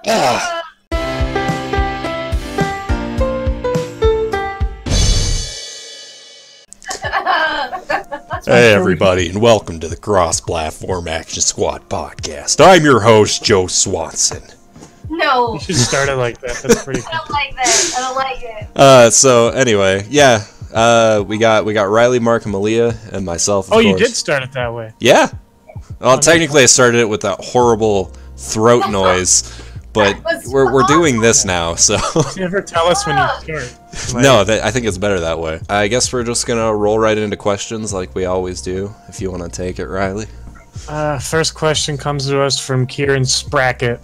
Ugh. Hey everybody, and welcome to the Cross-Platform Action Squad podcast. I'm your host, Joe Swanson. No. You should start it like that. That's pretty cool. I don't like that. I don't like it. So anyway, yeah. We got Riley, Mark, and Malia, and myself, of course. You did start it that way. Yeah. Well, technically I started it with that horrible throat noise, but we're doing this now, so... You never tell us when you start. No, I think it's better that way. I guess we're just gonna roll right into questions like we always do, if you want to take it, Riley. First question comes to us from Kieran Sprackett.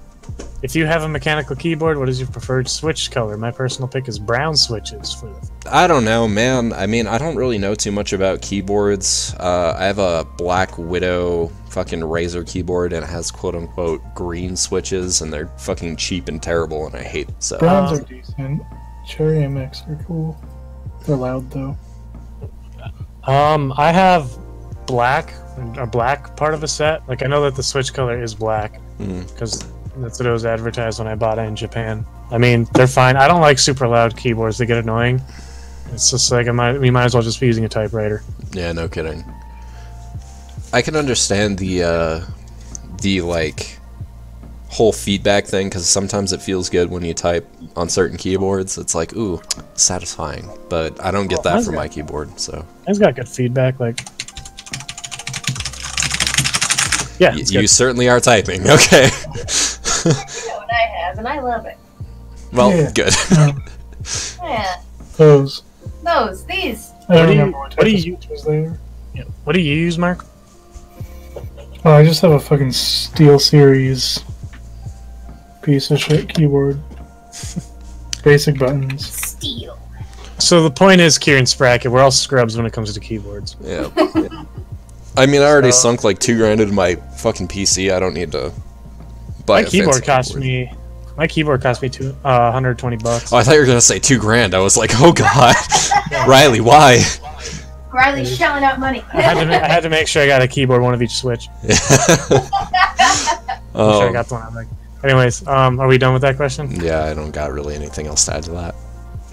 If you have a mechanical keyboard, what is your preferred switch color? My personal pick is brown switches. I don't know, man. I mean, I don't really know too much about keyboards. I have a Black Widow fucking Razer keyboard, and it has quote-unquote green switches, and they're fucking cheap and terrible, and I hate it. So. Browns are decent. Cherry MX are cool. They're loud, though. I have a black part of a set. Like, I know that the switch color is black, because that's what it was advertised when I bought it in Japan. I mean, they're fine. I don't like super loud keyboards. They get annoying. It's just like, we might as well just be using a typewriter. Yeah, no kidding. I can understand the like, whole feedback thing, because sometimes it feels good when you type on certain keyboards. It's like, ooh, satisfying. But I don't get that from my keyboard, so... It's got good feedback, like... Yeah, you certainly are typing, okay. You know what I have, and I love it. Well, Yeah. good. Yeah. Those. These. I don't What do you- remember what type of switches they are. Yeah. What do you use, Mark? Oh, I just have a fucking Steel Series piece of shit keyboard. Basic buttons. Steel. So the point is, Kieran Sprackett, we're all scrubs when it comes to keyboards. Yeah. I mean, I already sunk like $2,000 into my fucking PC. I don't need to buy My keyboard cost me $120. Oh, I thought you were gonna say $2,000. I was like, oh god, Riley, why? Riley's shelling out money. I had to make sure I got a keyboard, one of each switch. Make sure I got the one I like. Anyways, are we done with that question? Yeah, I don't got really anything else to add to that.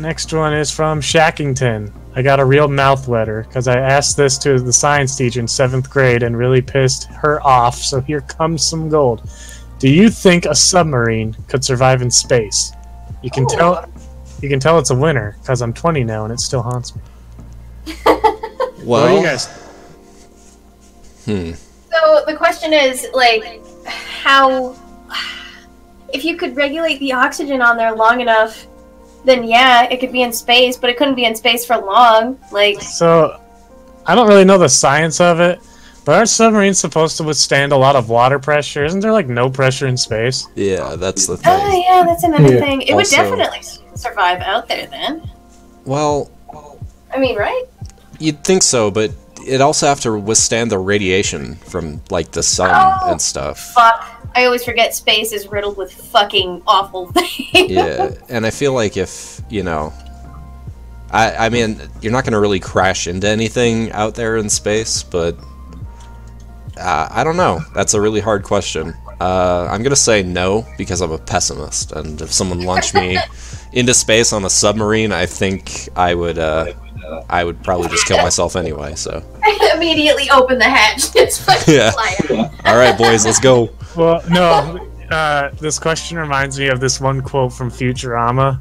Next one is from Shackington. I got a real mouth wetter because I asked this to the science teacher in 7th grade and really pissed her off, so here comes some gold. Do you think a submarine could survive in space? You can tell it's a winner because I'm 20 now and it still haunts me. Well, What do you guys? So the question is, like, how... If you could regulate the oxygen on there long enough, then yeah, it could be in space, but it couldn't be in space for long. Like... So, I don't really know the science of it, but aren't submarines supposed to withstand a lot of water pressure? Isn't there, like, no pressure in space? yeah, that's the Oh, thing. yeah, that's another Yeah. thing. It would Also- definitely survive out there, then. Well, I mean, right? you'd think so, but it'd also have to withstand the radiation from like the sun Oh, and stuff. Fuck. I always forget space is riddled with fucking awful things. Yeah, and I feel like if, you know, I mean, you're not going to really crash into anything out there in space, but I don't know. That's a really hard question. I'm going to say no because I'm a pessimist, and if someone launched me into space on a submarine, I think I would probably just kill myself anyway, so. Immediately open the hatch. Just fucking Yeah. fly out. Alright, boys, let's go. Well, no. This question reminds me of this one quote from Futurama.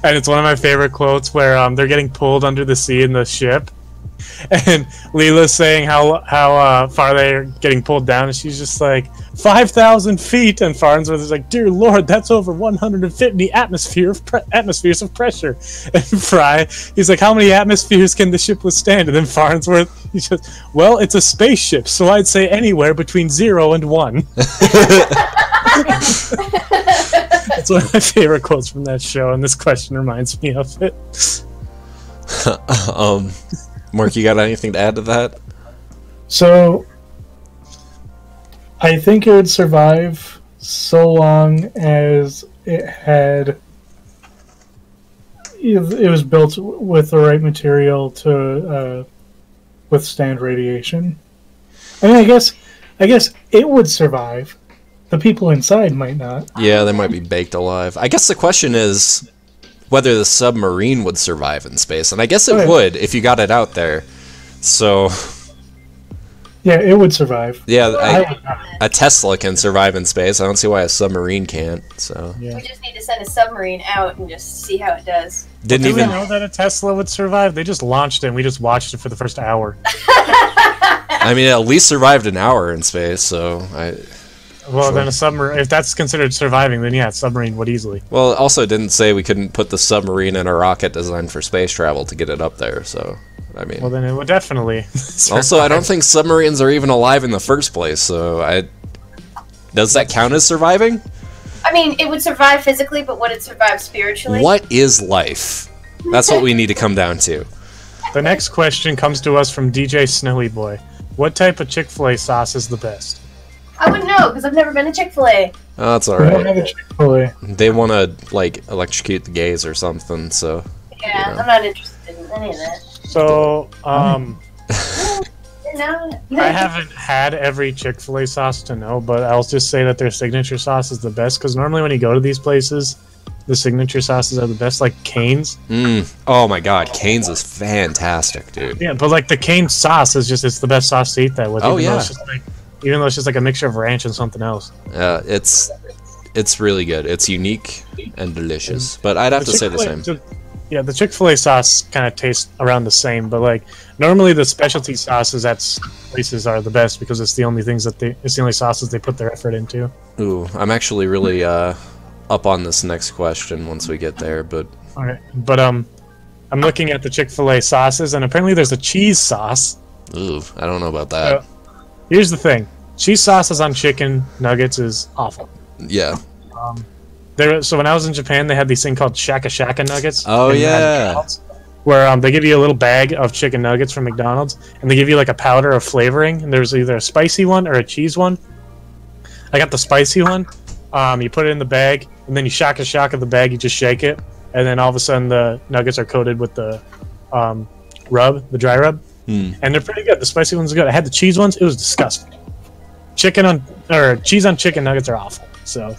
And it's one of my favorite quotes where they're getting pulled under the sea in the ship. And Leela's saying how far they're getting pulled down, and she's just like, 5,000 feet, and Farnsworth is like, dear Lord, that's over 150 atmospheres of pressure. And Fry, he's like, how many atmospheres can the ship withstand? And then Farnsworth, he's just, well, it's a spaceship, so I'd say anywhere between 0 and 1. It's one of my favorite quotes from that show, and this question reminds me of it. Mark, you got anything to add to that? So, I think it would survive so long as it was built with the right material to withstand radiation. I mean, I guess it would survive, The people inside might not. Yeah, they might be baked alive. I guess the question is whether the submarine would survive in space, and I guess it would if you got it out there. So, yeah, it would survive. Yeah, a Tesla can survive in space. I don't see why a submarine can't. So We just need to send a submarine out and just see how it does. didn't Do we even know that a Tesla would survive? They just launched it and we just watched it for the first hour. I mean, it at least survived an hour in space. So Well, then a submarine, if that's considered surviving, then yeah, a submarine would easily. Well, it also didn't say we couldn't put the submarine in a rocket designed for space travel to get it up there. So I mean, Well, then it would definitely. also I don't think submarines are even alive in the first place. So does that count as surviving? I mean, it would survive physically, but would it survive spiritually? What is life? That's what we need to come down to. The next question comes to us from DJ Snowy Boy. What type of Chick-fil-A sauce is the best? I wouldn't know, because I've never been to Chick-fil-A. Oh, that's We don't alright. have a Chick-fil-A. They want to, like, electrocute the gays or something, so... Yeah, you know. I'm not interested in any of that. So, No. I haven't had every Chick-fil-A sauce to know, but I'll just say that their signature sauce is the best, because normally when you go to these places, the signature sauces are the best, like Cane's. Oh my god, Cane's is fantastic, dude. Yeah, but like the Cane's sauce is just, it's the best sauce to eat that with. Oh, even though yeah. it's just like, even though it's just like a mixture of ranch and something else. It's really good. It's unique and delicious. But I'd have to say the same. Yeah, the Chick-fil-A sauce kind of tastes around the same, but like normally the specialty sauces at places are the best because it's the only things that it's the only sauces they put their effort into. Ooh, I'm actually really up on this next question once we get there, but Okay, but I'm looking at the Chick-fil-A sauces, and apparently there's a cheese sauce. ooh, I don't know about that. Here's the thing: cheese sauces on chicken nuggets is awful. Yeah. So when I was in Japan, they had these thing called Shaka Shaka nuggets. Oh, in yeah. McDonald's, where they give you a little bag of chicken nuggets from McDonald's, and they give you like a powder of flavoring, and there's either a spicy one or a cheese one. I got the spicy one. You put it in the bag, and then you Shaka Shaka the bag. You just shake it, and then all of a sudden the nuggets are coated with the the dry rub, and they're pretty good. The spicy ones are good. I had the cheese ones; it was disgusting. Cheese on chicken nuggets are awful. So,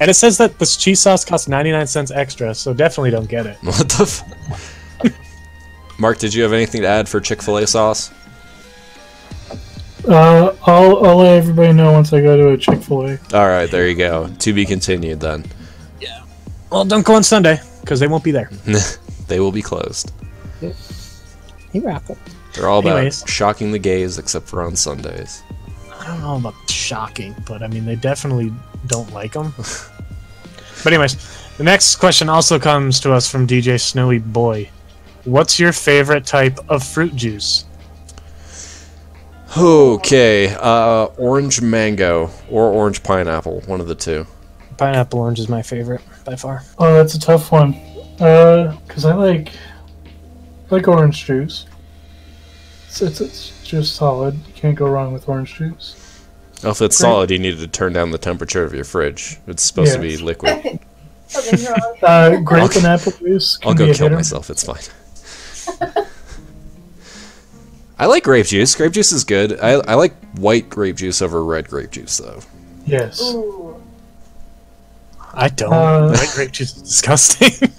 and it says that this cheese sauce costs 99 cents extra, so definitely don't get it. What the Mark, did you have anything to add for Chick-fil-A sauce? I'll let everybody know once I go to a Chick-fil-A. Alright, there you go. To be continued then. Well, don't go on Sunday because they won't be there. They will be closed. He raffle. They're all about Anyways. shocking the gays except for on Sundays. I don't know about shocking, but I mean they definitely don't like them. But anyways, the next question also comes to us from DJ Snowy Boy. What's your favorite type of fruit juice? Okay, orange mango or orange pineapple, one of the two. Pineapple orange is my favorite by far. Oh, that's a tough one. Because I like orange juice. It's just solid. You can't go wrong with orange juice. Well, if it's solid, you need to turn down the temperature of your fridge. It's supposed to be liquid. Something's wrong. Grape and apple juice. I'll Can go be a kill hitter. myself, it's fine. I like grape juice. Grape juice is good. I like white grape juice over red grape juice, though. Yes. Ooh. I don't. White grape juice is disgusting.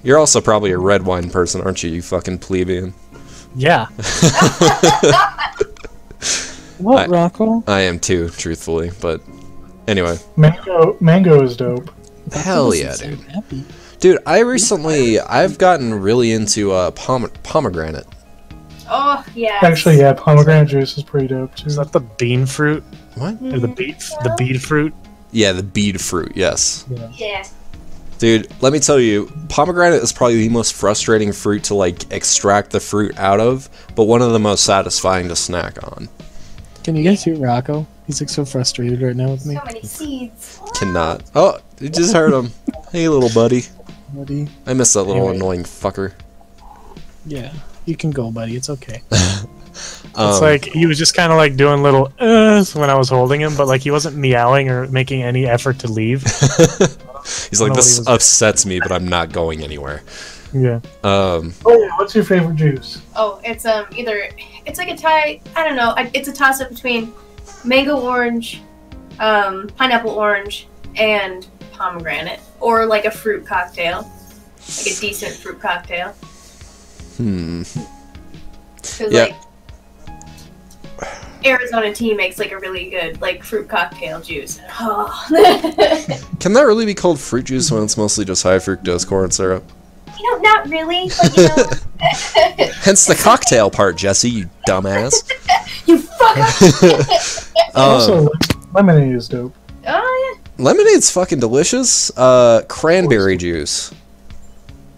You're also probably a red wine person, aren't you, you fucking plebeian? Yeah. What, Rocco? I am too, truthfully, but anyway. Mango is dope. Hell yeah, dude. Dude, I've gotten really into pomegranate. Oh, yeah. Actually, yeah, pomegranate juice is pretty dope too. Is that the bean fruit? What? Or the bead fruit? Yeah, the bead fruit, yes. Yeah. Dude, let me tell you, pomegranate is probably the most frustrating fruit to, like, extract the fruit out of, but one of the most satisfying to snack on. Can you guys hear Rocco? He's like so frustrated right now with me. So many seeds. Cannot. Oh, you just heard him. Hey, little buddy. Buddy. I miss that little Anyway. annoying fucker. Yeah, you can go, buddy. It's okay. It's like he was just kind of like doing little when I was holding him, but like he wasn't meowing or making any effort to leave. He's like, know what this he was- upsets me, but I'm not going anywhere. Yeah. Oh yeah, what's your favorite juice? Oh, it's either it's like a tie. I don't know. It's a toss up between mango orange, pineapple orange, and pomegranate, or like a fruit cocktail, like a decent fruit cocktail. Cause like Arizona tea makes like a really good like fruit cocktail juice. Oh. Can that really be called fruit juice when it's mostly just high fructose corn syrup? You know, not really, but you know. Hence the cocktail part, Jesse, you dumbass. You fucker! Also, lemonade is dope. Oh yeah. Lemonade's fucking delicious. Cranberry juice.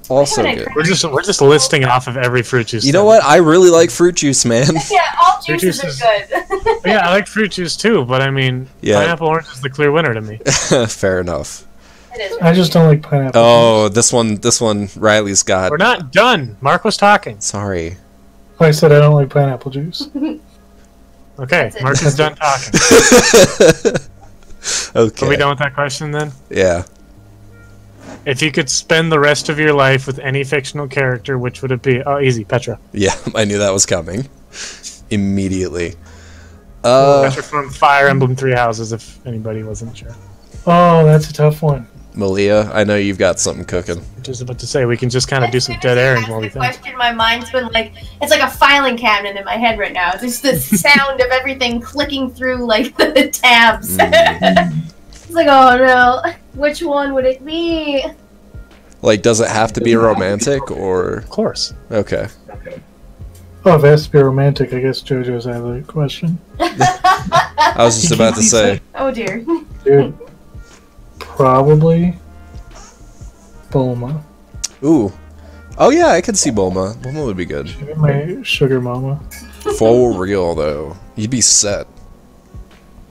Also good. We're just listing off of every fruit juice. You know what? I really like fruit juice, man. Yeah, all Fruit juices are good. Yeah, I like fruit juice too, but I mean, pineapple orange is the clear winner to me. Fair enough. It is I just don't like pineapple. Oh, this one, Riley's got. We're not done. Mark was talking. Sorry. I said I don't like pineapple juice. Okay, That's it. Mark is done talking. Okay. Are we done with that question then? Yeah. If you could spend the rest of your life with any fictional character, which would it be? Oh, easy, Petra. Yeah, I knew that was coming. Immediately. Petra from Fire Emblem Three Houses, if anybody wasn't sure. Oh, that's a tough one. Malia, I know you've got something cooking. Just about to say, we can just kind of do some dead air while we think. Question, my mind's been like, it's like a filing cabinet in my head right now. It's just the sound of everything clicking through like the tabs. It's like, oh no, which one would it be? Like, does it have to be romantic, or... Of course. Okay. Oh, if it has to be romantic, I guess JoJo's out of the question. I was just about to say. Oh dear. Dude, probably Bulma. Ooh. Oh yeah, I could see Bulma. Bulma would be good. She'd be my sugar mama. For real, though. You'd be set.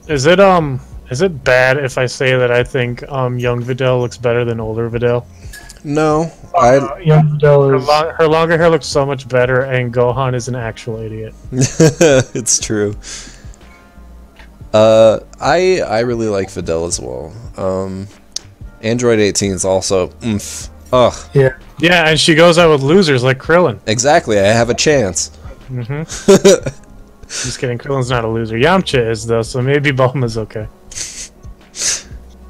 Is it bad if I say that I think young Videl looks better than older Videl? No. Young Videl is... Her longer hair looks so much better, and Gohan is an actual idiot. It's true. I really like Videl as well. Android 18 is also oomph. Ugh. Yeah. Yeah, and she goes out with losers like Krillin. Exactly, I have a chance. Just kidding, Krillin's not a loser. Yamcha is, though, so maybe Bulma's okay.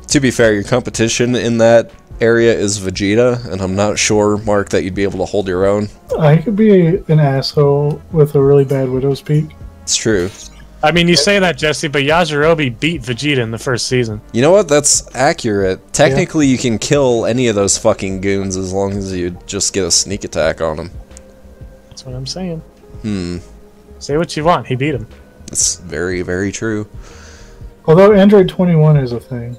To be fair, your competition in that area is Vegeta, and I'm not sure, Mark, that you'd be able to hold your own. I could be an asshole with a really bad widow's peak. It's true. I mean, you say that, Jesse, but Yajirobe beat Vegeta in the first season. You know what? That's accurate. Technically, you can kill any of those fucking goons as long as you just get a sneak attack on them. That's what I'm saying. Say what you want, he beat him. That's very, very true. Although Android 21 is a thing.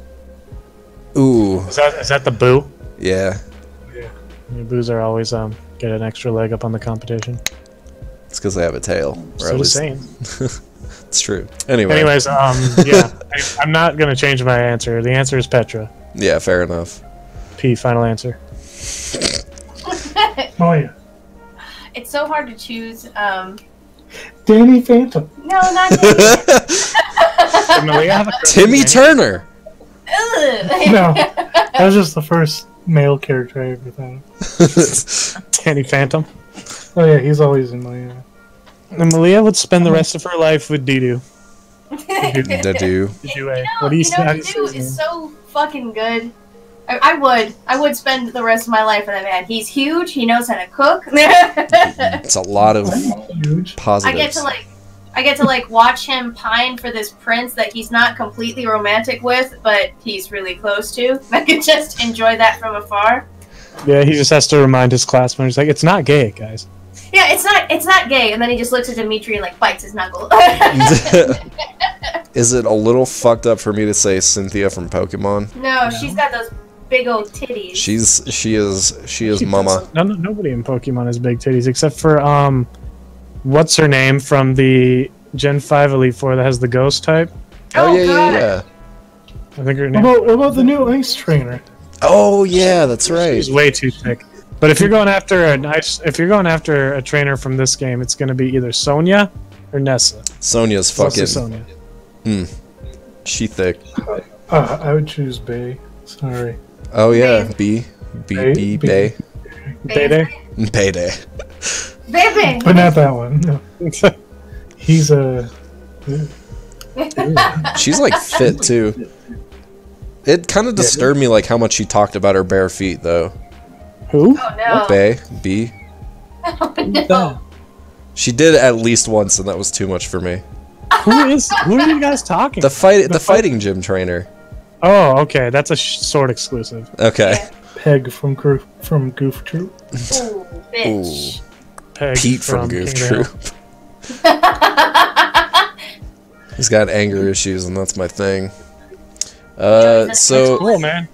Ooh. Is that the boo? Yeah. The boos are always get an extra leg up on the competition. It's because they have a tail. Or So at the least- same. It's true. Anyway. Anyways, yeah, I'm not gonna change my answer. The answer is Petra. Yeah, fair enough. P, final answer. Oh yeah. It's so hard to choose. Danny Phantom. No, not Danny. Malia have a Timmy Turner! Ugh. No, that was just the first male character I ever thought of. Danny Phantom. Oh yeah, he's always in my... And Malia would spend the rest of her life with Didu. Dadu. What do you say? How do you Dude say his is name? so fucking good. I would spend the rest of my life with that man. He's huge. He knows how to cook. It's a lot of Huge. positives. I get to watch him pine for this prince that he's not completely romantic with, but he's really close to. I could just enjoy that from afar. Yeah, he just has to remind his classmates, like, it's not gay, guys. Yeah, it's not gay, and then he just looks at Dimitri and bites his knuckle. Is it a little fucked up for me to say Cynthia from Pokemon? No, she's got those big old titties. She is mama. Nobody in Pokemon has big titties except for what's her name from the Gen 5 Elite Four that has the ghost type? Oh, yeah, God. yeah. I think her name. What about the new ice trainer? Oh yeah, that's right. She's way too thick. But if you're going after a trainer from this game, it's going to be either Sonya or Nessa. Sonya's It's also fucking. Sonya. She thick. I would choose Bay. Sorry. Oh yeah, B Bay. Bay Bede? Payday. Baby! But not that one. No. He's a... She's like fit too. It kind of disturbed me like how much she talked about her bare feet though. Who? Oh no. Bae? B? Oh no. She did at least once, and that was too much for me. Who are you guys talking? The fighting gym trainer. Oh, okay, that's a sword exclusive. Okay. Peg from Goof Troop. Ooh, bitch. Peg Pete from Goof King Troop. He's got anger issues, and that's my thing. So Cool, man.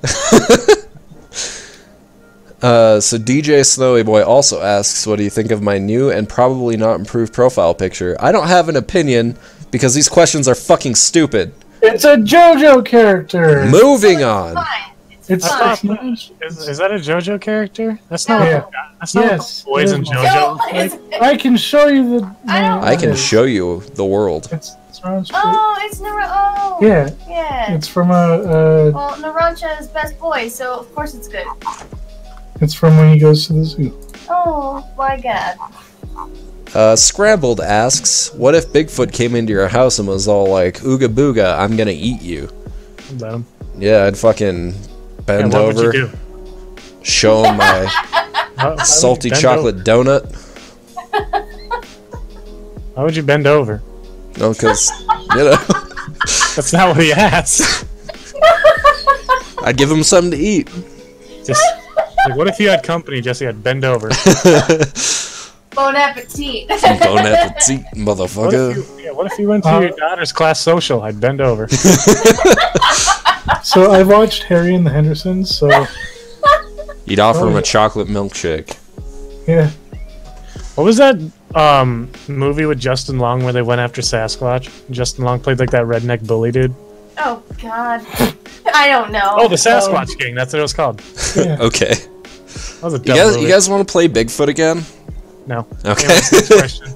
so DJ Snowy Boy also asks, what do you think of my new and probably not improved profile picture? I don't have an opinion because these questions are fucking stupid. It's a JoJo character. Moving on. Fine. It's I fine. Is that a JoJo character? That's not. Yeah. That's not Yes, what the boys it in is. JoJo. No, I can show you the. I can show you the world. It's around street. Oh, it's Narancha. Oh, Yeah, yeah. it's from a. Well, Narancha is best boy, so of course it's good. It's from when he goes to the zoo. Oh my god. Scrambled asks, what if Bigfoot came into your house and was all like, ooga booga, I'm gonna eat you? Let him. Yeah, I'd fucking bend What would over, you do? show him my Why would you salty bend chocolate donut. over? Why would you bend over? No, because, you know, That's not what he asked. I'd give him something to eat. Just like, what if you had company, Jesse? I'd bend over. Bon appetit. Bon appetit, motherfucker. What if you went to your daughter's class social? I'd bend over. So I watched Harry and the Hendersons. So You'd offer him a chocolate milkshake. yeah, What was that movie with Justin Long where they went after Sasquatch? Justin Long played like that redneck bully dude. Oh god. I don't know. Oh, the Sasquatch King. That's what it was called. yeah. Okay. That was a dumb movie. You guys want to play Bigfoot again? No. Okay. Anyways, next question.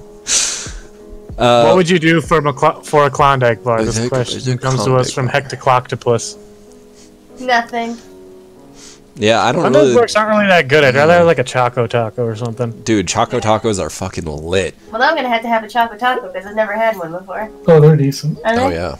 What would you do for a Klondike bar? This question comes to us from Hectocloctopus. Nothing. Yeah, I don't Klondike really... bars aren't really that good. I'd rather have like a Choco Taco or something. Dude, Choco Tacos are fucking lit. Well, I'm gonna have to have a chocolate taco because I've never had one before. Oh, they're decent. Are Oh, they? yeah.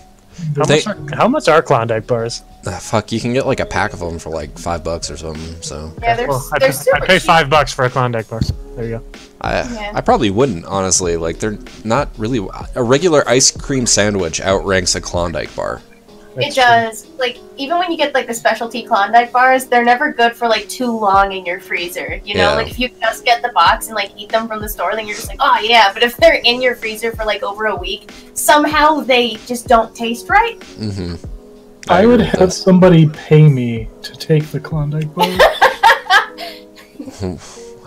How much are Klondike bars? Fuck, you can get like a pack of them for like $5 or something, so... Yeah, they're, Well, they're super I'd pay cheap. $5 for a Klondike bar. There you go. I probably wouldn't, honestly. Like, they're not really... A regular ice cream sandwich outranks a Klondike bar. It does. Like, even when you get, like, the specialty Klondike bars, they're never good for, like, too long in your freezer. You know, Yeah. like, if you just get the box and, like, eat them from the store, then you're just like, oh, yeah. But if they're in your freezer for, like, over a week, somehow they just don't taste right. Mm-hmm. I would have somebody pay me to take the Klondike bar.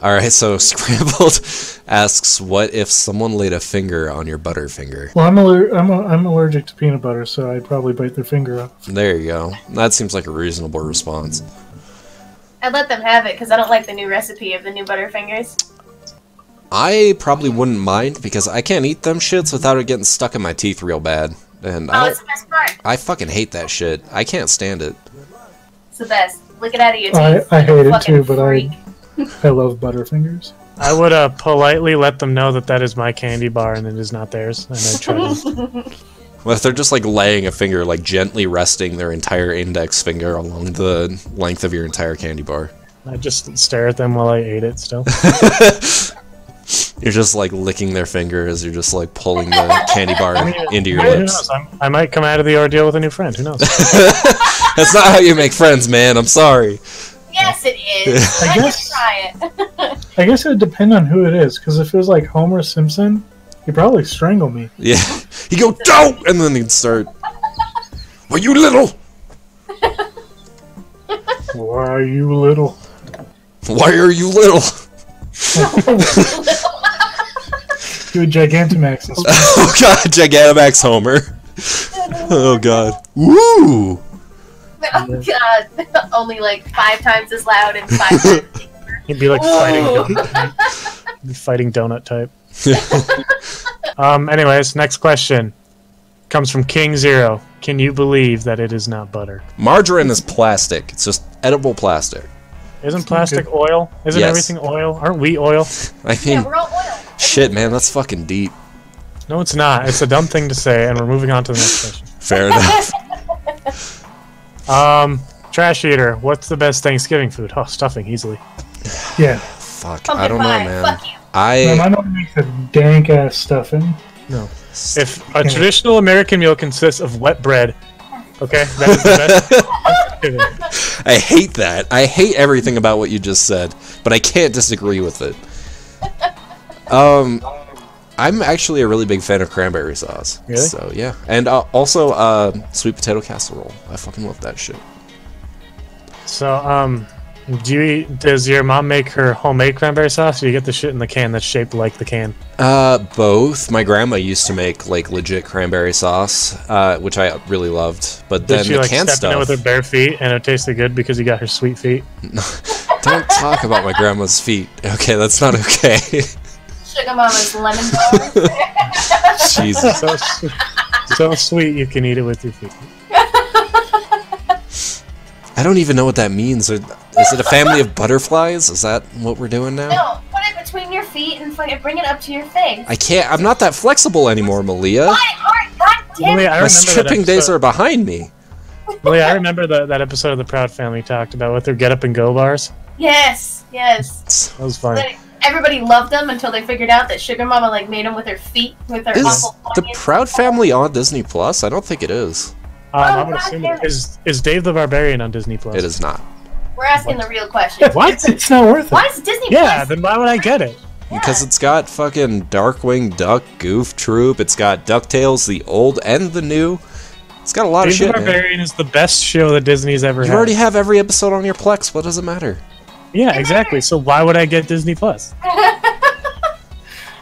Alright, so Scrambled asks, what if someone laid a finger on your Butterfinger? Well, I'm allergic to peanut butter, so I'd probably bite their finger off. There you go. That seems like a reasonable response. I'd let them have it because I don't like the new recipe of the new Butterfingers. I probably wouldn't mind, because I can't eat them shits without it getting stuck in my teeth real bad. And Oh, it's the best part. I fucking hate that shit. I can't stand it. It's the best. Lick it out of your teeth. I hate it Fucking too, but freak. I love Butterfingers. I would politely let them know that is my candy bar and it is not theirs. And I'd try to... Well, if they're just like laying a finger, like gently resting their entire index finger along the length of your entire candy bar. I'd just stare at them while I ate it still. You're just like licking their finger as you're just like pulling the candy bar into your Who lips. knows? I might come out of the ordeal with a new friend. Who knows? That's not how you make friends, man. I'm sorry. Yes, it is. I I guess- try it. I guess it would depend on who it is, because if it was like Homer Simpson, he'd probably strangle me. Yeah. He'd go, don't! And then he'd start, well, you little! Why are you little? Why are you little? Do a Gigantamax. And Oh god, Gigantamax Homer. Oh god. Woo! Oh god. Only like 5 times as loud and 5 times. He'd be like fighting Whoa. donut type. He'd be fighting donut type. Anyways, next question comes from King Zero. Can you believe that it is not butter? Margarine is plastic. It's just edible plastic. Isn't plastic oil? Isn't Yes. everything oil? Aren't we oil? I Yeah, mean, we're all oil. shit, man, that's fucking deep. No, it's not. It's a dumb thing to say, and we're moving on to the next question. Fair enough. Trash eater. What's the best Thanksgiving food? Oh, stuffing easily. Yeah. Fuck, I don't know, man. Fuck you. My mom makes a dank ass stuffing. No. If a traditional American meal consists of wet bread, okay, that is the best. I hate that. I hate everything about what you just said, but I can't disagree with it. I'm actually a really big fan of cranberry sauce. Really? So yeah, and also sweet potato casserole. I fucking love that shit. So, does your mom make her homemade cranberry sauce, or do you get the shit in the can that's shaped like the can? Both. My grandma used to make like legit cranberry sauce, which I really loved. But then Did she the like canned step in it stuff. with her bare feet, and it tasted good because you got her sweet feet? Don't talk about my grandma's feet. Okay, that's not okay. Sugar Mama's lemon bar. Jesus. So sweet you can eat it with your feet. I don't even know what that means. Is it a family of butterflies? Is that what we're doing now? No, put it between your feet and fucking bring it up to your face. I can't. I'm not that flexible anymore, Malia. Why aren't? God damn Malia, it. I My remember stripping days are behind me. Malia, I remember that episode of the Proud Family talked about with their get up and go bars. Yes, yes. That was fun. But everybody loved them until they figured out that Sugar Mama like made them with her feet, with her Is awful the onions. Proud Family on Disney Plus? I don't think it is. I would God assume damn it. is Dave the Barbarian on Disney Plus? It is not. We're asking the real question. What? It's not worth Why it. is Disney Yeah, Plus? then why would I get it? Because it's got fucking Darkwing Duck, Goof Troop, it's got DuckTales, the old and the new. It's got a lot of Dave the shit, man. Barbarian is the best show that Disney's ever You had. already have every episode on your Plex, what does it matter? Yeah, exactly. So why would I get Disney Plus?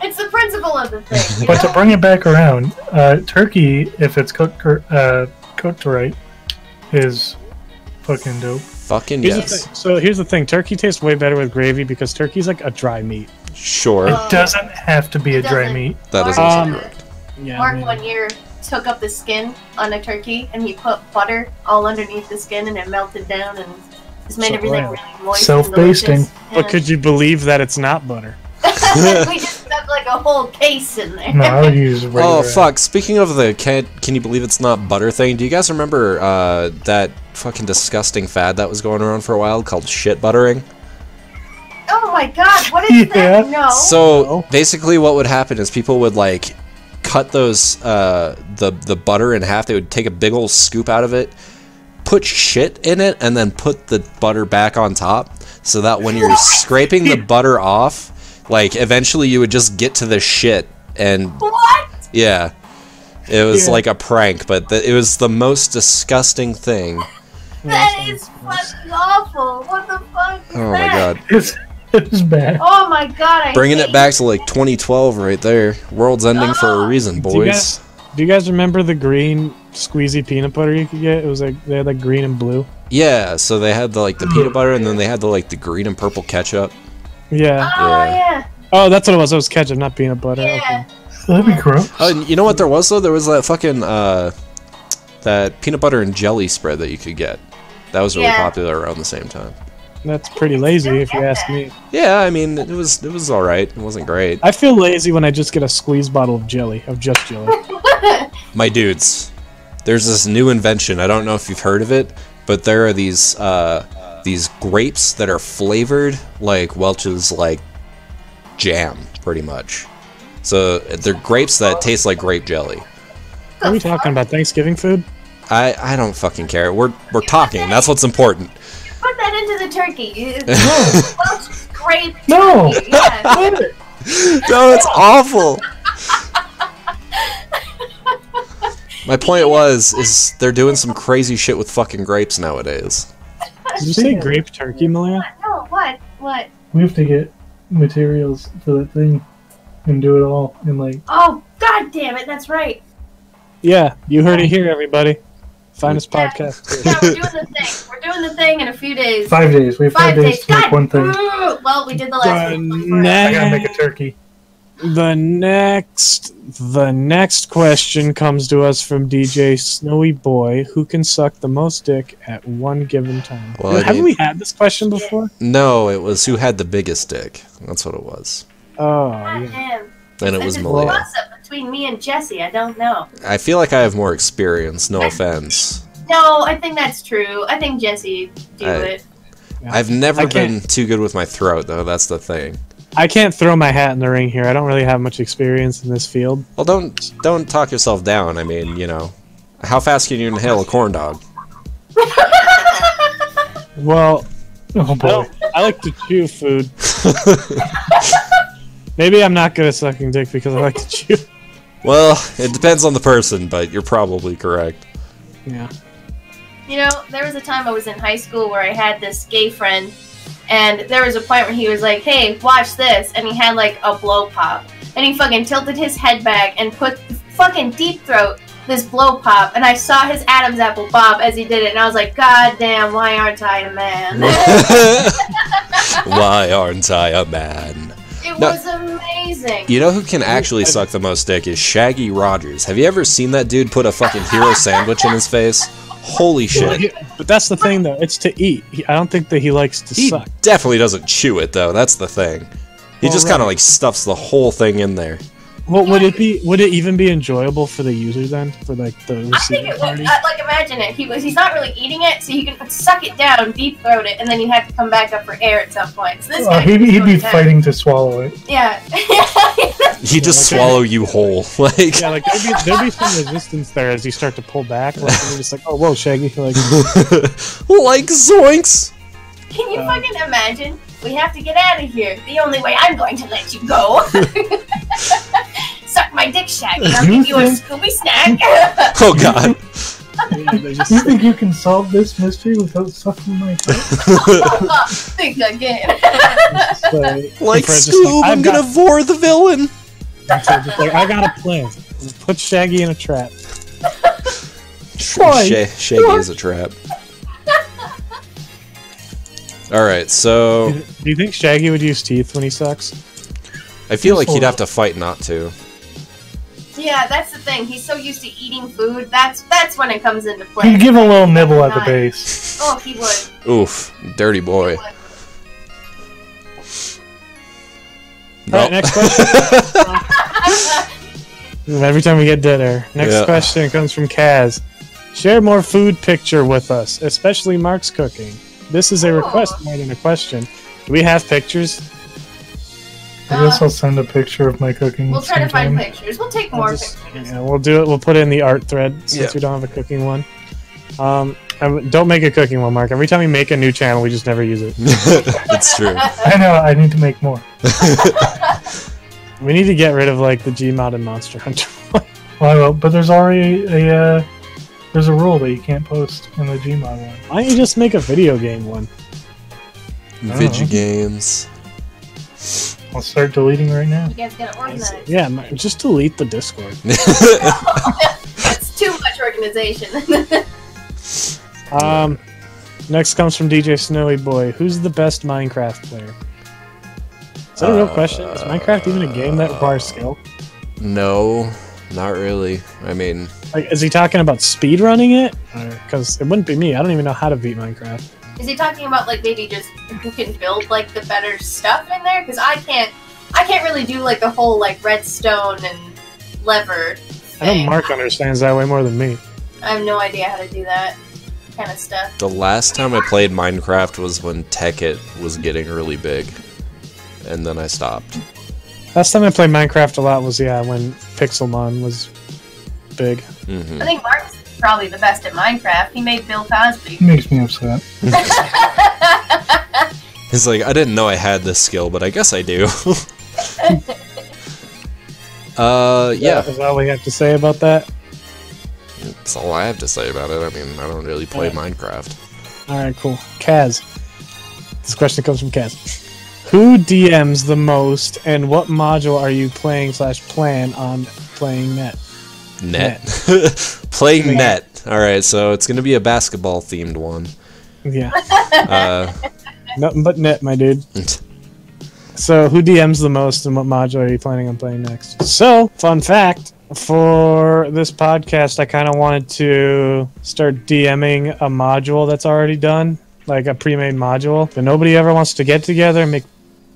It's the principle of the thing. You But know? to bring it back around, turkey, if it's cooked right, is fucking dope. Fucking Here's yes. the thing. So here's the thing: turkey tastes way better with gravy because turkey's like a dry meat. Sure, Oh. It doesn't have to be a dry doesn't. meat. that is Mark- also Um, correct. Yeah. Mark one year took up the skin on a turkey and he put butter all underneath the skin and it melted down and just made So everything wow. really moist. Self-basting. And delicious. But could you believe that it's not butter? we just stuck like a whole case in there. No, I would use regular. Oh fuck! Speaking of the can you believe it's not butter thing? Do you guys remember that fucking disgusting fad that was going around for a while called shit buttering? Oh my god, what is Yeah. that? No. So basically, what would happen is people would like cut those the butter in half. They would take a big old scoop out of it, put shit in it, and then put the butter back on top, so that when you're scraping the butter off, like eventually you would just get to the shit. And What? yeah, it was Yeah. like a prank, but it was the most disgusting thing. That is fucking awful. What the fuck is Oh my that? god. It's bad. Oh my god, I Bringing hate it back to like 2012 right there. World's ending for a reason, Do you boys. guys- Do you guys remember the green squeezy peanut butter you could get? It was like they had like green and blue. Yeah, so they had the peanut butter, and then they had the green and purple ketchup. Yeah. Oh Yeah. yeah. Oh, that's what it was. It was ketchup, not peanut butter. Yeah. That'd be gross. Oh, and you know what there was though? There was that fucking that peanut butter and jelly spread that you could get. That was really Yeah. popular around the same time. That's pretty lazy if you ask me. Yeah, I mean it was all right. It wasn't great. I feel lazy when I just get a squeeze bottle of jelly, of just jelly. My dudes, there's this new invention. I don't know if you've heard of it, but there are these grapes that are flavored like Welch's like jam, pretty much. So they're grapes that taste like grape jelly. Are we talking about Thanksgiving food? I don't fucking care. We're talking. That's what's important. Put that into the turkey. It's great. No. turkey, Yeah. No, it's awful. My point is they're doing some crazy shit with fucking grapes nowadays. Did you say grape turkey, Malia? No, what? What? We have to get materials for that thing and do it all in like. Oh, god damn it, that's right. Yeah, you heard it here, everybody. Finest Yeah. podcast. Yeah, we're doing the thing. We're doing the thing in a few days. 5 days. We have 5 days to make God. one thing. Well, we did the last The week. I gotta make a turkey. The next question comes to us from DJ Snowy Boy, who can suck the most dick at one given time. Well, I Haven't mean- we had this question before? No, it was who had the biggest dick. That's what it was. Oh, God yeah. damn. And it This was is Malia. toss-up between me and Jesse. I don't know. I feel like I have more experience, no offense. No, I think that's true. I think Jesse do it. I've never been too good with my throat, though. That's the thing. I can't throw my hat in the ring here. I don't really have much experience in this field. Well, don't talk yourself down. I mean, you know, how fast can you inhale a corn dog? Well, Oh boy. I like to chew food. Maybe I'm not good at sucking dick because I like to chew. Well, it depends on the person, but you're probably correct. Yeah. You know, there was a time I was in high school where I had this gay friend, and there was a point where he was like, hey, watch this, and he had like a blow pop. And he fucking tilted his head back and put fucking deep throat this blow pop, and I saw his Adam's apple bob as he did it, and I was like, God damn, why aren't I a man? Why aren't I a man? It was amazing. You know who can actually suck the most dick is Shaggy Rogers. Have you ever seen that dude put a fucking hero sandwich in his face? Holy shit. But that's the thing, though. It's to eat. I don't think that he likes to He suck. definitely doesn't chew it, though. That's the thing. He just kind of like stuffs the whole thing in there. Well, would it even be enjoyable for the user then? For like the I think receiving it would. party? Like, imagine it. He's not really eating it, so he can suck it down, deep throat it, and then you have to come back up for air at some point. So this guy He'd can be throw it down. fighting to swallow it. Yeah. He just swallow you whole. Like, Yeah, like there'd be some resistance there as you start to pull back. Like you're just like, oh whoa, Shaggy, like like zoinks. Can you fucking imagine? We have to get out of here. The only way I'm going to let you go. Suck my dick, Shaggy. I'll give you a Scooby snack. Oh god. You think you can solve this mystery without sucking my dick? Think again. Like Scoob, I'm gonna vor the villain. I got a plan. Put Shaggy in a trap. Shaggy is a trap. Alright, so Do you think Shaggy would use teeth when he sucks? I feel like he'd have to fight not to. Yeah, that's the thing. He's so used to eating food. That's when it comes into play. He'd give a little nibble at the base. Oh, he would. Oof, dirty boy. Alright, next question. Every time we get dead air. Next question comes from Kaz. Share more food picture with us, especially Mark's cooking. This is a request more than a question. Do we have pictures? I guess I'll send a picture of my cooking. We'll try to find sometime. pictures. We'll take more pictures. Yeah, we'll do it. We'll put it in the art thread since we don't have a cooking one. And don't make a cooking one, Mark. Every time we make a new channel, we just never use it. That's true. I know. I need to make more. We need to get rid of like the Gmod and Monster Hunter one. Well, I will, but there's already a there's a rule that you can't post in the Gmod one. Why don't you just make a video game one? Video games. I'll start deleting right now. You guys gotta organize. Yeah, just delete the Discord. That's too much organization. Next comes from DJ Snowy Boy. Who's the best Minecraft player? Is that a real question? Is Minecraft even a game that requires skill? No, not really. I mean, Like, is he talking about speedrunning it? Because it wouldn't be me. I don't even know how to beat Minecraft. Is he talking about like maybe just who can build like the better stuff in there? Because I can't really do like the whole like redstone and lever I know thing. Mark understands that way more than me. I have no idea how to do that kind of stuff. the last time I played Minecraft was when Tekkit was getting really big. And then I stopped. Last time I played Minecraft a lot was, when Pixelmon was big. Mm-hmm. I think Mark's probably the best at Minecraft. He made Bill Cosby. It makes me upset. He's like, I didn't know I had this skill, but I guess I do. Yeah. Is that all we have to say about that? That's all I have to say about it. I mean, I don't really play Minecraft. Alright, cool. Kaz. This question comes from Kaz. Who DMs the most, and what module are you playing/plan on playing net? Net. Playing net. Alright, so it's gonna be a basketball themed one. Yeah. Nothing but net, my dude. So, who DMs the most, and what module are you planning on playing next? So, fun fact, for this podcast, I kind of wanted to start DMing a module that's already done, like a pre-made module, but nobody ever wants to get together and make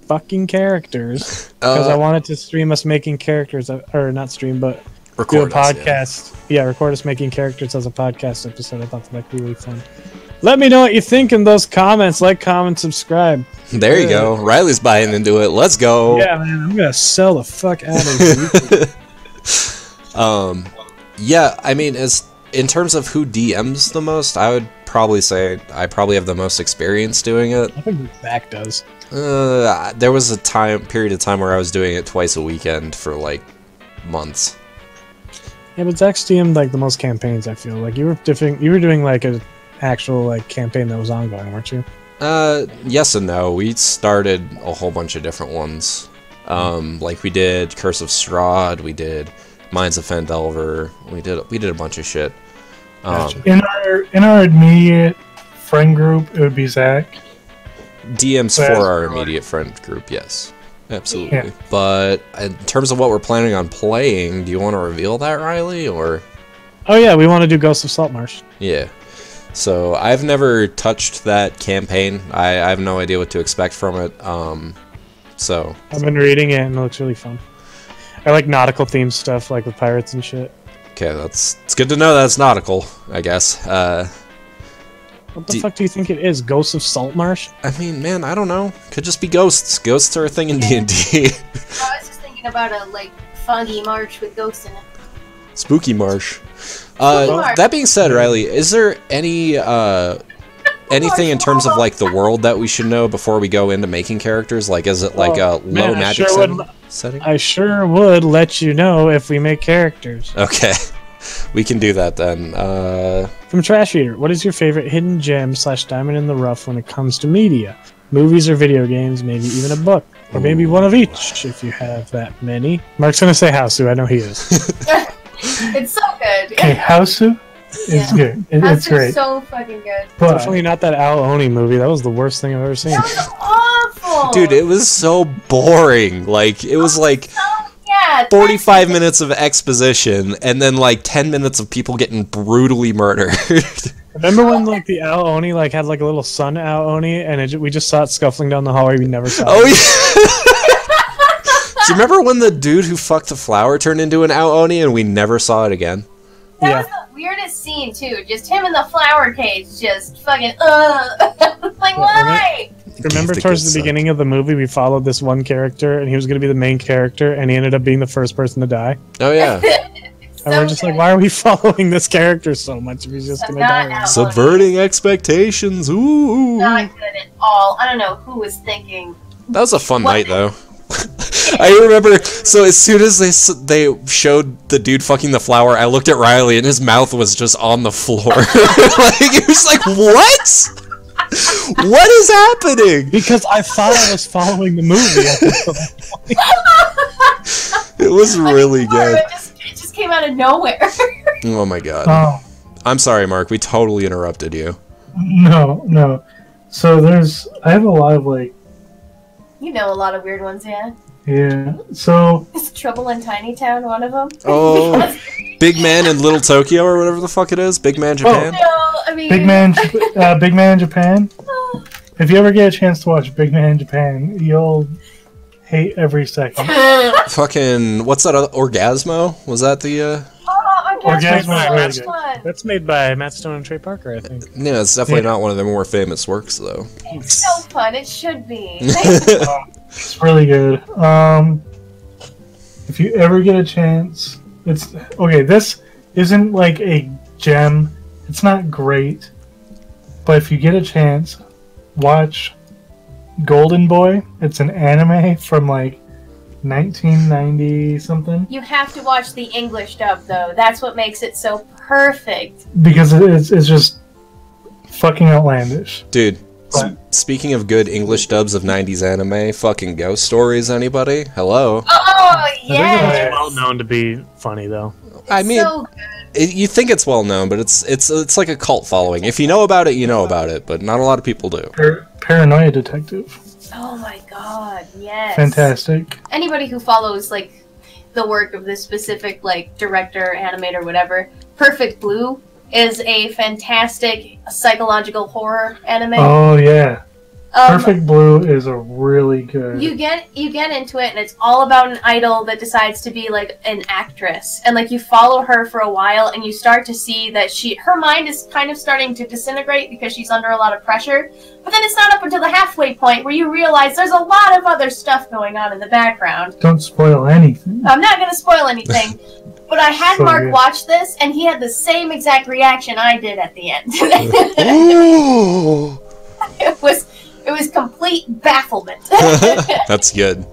fucking characters because I wanted to stream us making characters, or not stream, but do a podcast. Yeah, record us making characters as a podcast episode. I thought that'd be really fun. Let me know what you think in those comments. Like, comment, subscribe. There you go. Riley's buying into it. Let's go. Yeah, man, I'm gonna sell the fuck out of it. Yeah, I mean, in terms of who DMs the most, I would probably say I probably have the most experience doing it. I think Zach does. There was a period of time where I was doing it twice a weekend for like months. Yeah, but Zach's DM'd like the most campaigns. I feel like you were doing like an actual like campaign that was ongoing, weren't you? Yes and no. We started a whole bunch of different ones. Like we did Curse of Strahd, we did Mines of Fendelver, we did a bunch of shit. Gotcha. In our immediate friend group, it would be Zach. DMs for our immediate friend group, yes. Absolutely. Yeah. But in terms of what we're planning on playing, do you want to reveal that, Riley, or? Oh yeah, we want to do Ghost of Saltmarsh. Yeah. So I've never touched that campaign. I have no idea what to expect from it. So I've been reading it and it looks really fun. I like nautical themed stuff, like with pirates and shit. Okay, it's good to know that's nautical, I guess. What the fuck do you think it is? Ghosts of Saltmarsh? I mean, man, I don't know. Could just be ghosts. Ghosts are a thing in D&D. I was just thinking about a like foggy marsh with ghosts in it. Spooky marsh. That being said, Riley, is there any anything in terms of like the world that we should know before we go into making characters? Like, is it like a low magic setting? I sure would let you know if we make characters. Okay, we can do that then. From Trash Eater, what is your favorite hidden gem / diamond in the rough when it comes to media? Movies or video games, maybe even a book. Or maybe one of each, if you have that many. Mark's gonna say Hausu, I know he is. It's so good. Okay, Hausu? It's good. It's great. So fucking good. But definitely not that Al Oni movie. That was the worst thing I've ever seen. That was awful. Dude, it was so boring. Like, it was like 45 minutes of exposition and then like 10 minutes of people getting brutally murdered. Remember when like the Al Oni like had like a little son Al Oni and we just saw it scuffling down the hallway? We never saw it. Oh yeah. Do you remember when the dude who fucked the flower turned into an Ao Oni and we never saw it again? That was the weirdest scene too. Just him in the flower cage, just fucking like why? Remember towards the beginning of the movie, we followed this one character and he was going to be the main character and he ended up being the first person to die. Oh yeah. And we're just like, why are we following this character so much if he's just going to die? Subverting expectations. Ooh. Not good at all. I don't know who was thinking. That was a fun night though. I remember, so as soon as they showed the dude fucking the flower, I looked at Riley and his mouth was just on the floor. Like, it was like, what? What is happening? Because I thought I was following the movie. It was really good. It just came out of nowhere. Oh my god. I'm sorry, Mark, we totally interrupted you. No. So I have a lot of like... You know a lot of weird ones, yeah? Yeah, so... Is Trouble in Tiny Town one of them? Oh, Big Man in Little Tokyo, or whatever the fuck it is? Big Man Japan? Oh, no, I mean... Big Man in Japan? If you ever get a chance to watch Big Man in Japan, you'll hate every second. Fucking, what's that other... Orgasmo? Was that the, Orgasmo. That's made by Matt Stone and Trey Parker, I think. Yeah, it's definitely not one of their more famous works, though. It's so fun, it should be. It's really good. If you ever get a chance, it's... Okay, this isn't like a gem. It's not great. But if you get a chance, watch Golden Boy. It's an anime from like 1990 something. You have to watch the English dub though. That's what makes it so perfect. Because it's just fucking outlandish. Dude, speaking of good English dubs of 90s anime, fucking Ghost Stories, anybody? Hello? Oh, yeah! It's well known to be funny, though. I mean, so you think it's well known, but it's like a cult following. If you know about it, you know about it, but not a lot of people do. Paranoia Detective. Oh my god, yes. Fantastic. Anybody who follows, like, the work of this specific, like, director, animator, whatever, Perfect Blue is a fantastic psychological horror anime. Oh, yeah. Perfect Blue is a really good. You get into it, and it's all about an idol that decides to be like an actress, and like you follow her for a while, and you start to see that her mind is kind of starting to disintegrate because she's under a lot of pressure. But then it's not up until the halfway point where you realize there's a lot of other stuff going on in the background. Don't spoil anything. I'm not going to spoil anything, but I had So Mark good. watch this, and he had the same exact reaction I did at the end. Ooh. It was complete bafflement. That's good.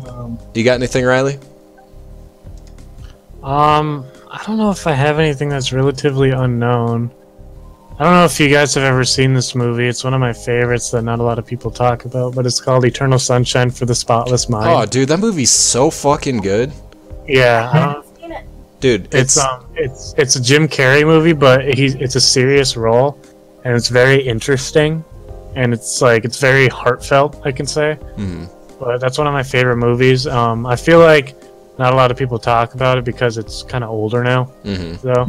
Um, You got anything, Riley? I don't know if I have anything that's relatively unknown. I don't know if you guys have ever seen this movie. It's one of my favorites that not a lot of people talk about, but it's called Eternal Sunshine for the Spotless Mind. Oh, dude, that movie's so fucking good. Yeah, Dude, it's a Jim Carrey movie, but it's a serious role, and it's very interesting, and it's very heartfelt, I can say. Mhm. But that's one of my favorite movies. I feel like not a lot of people talk about it because it's kind of older now. Mhm. So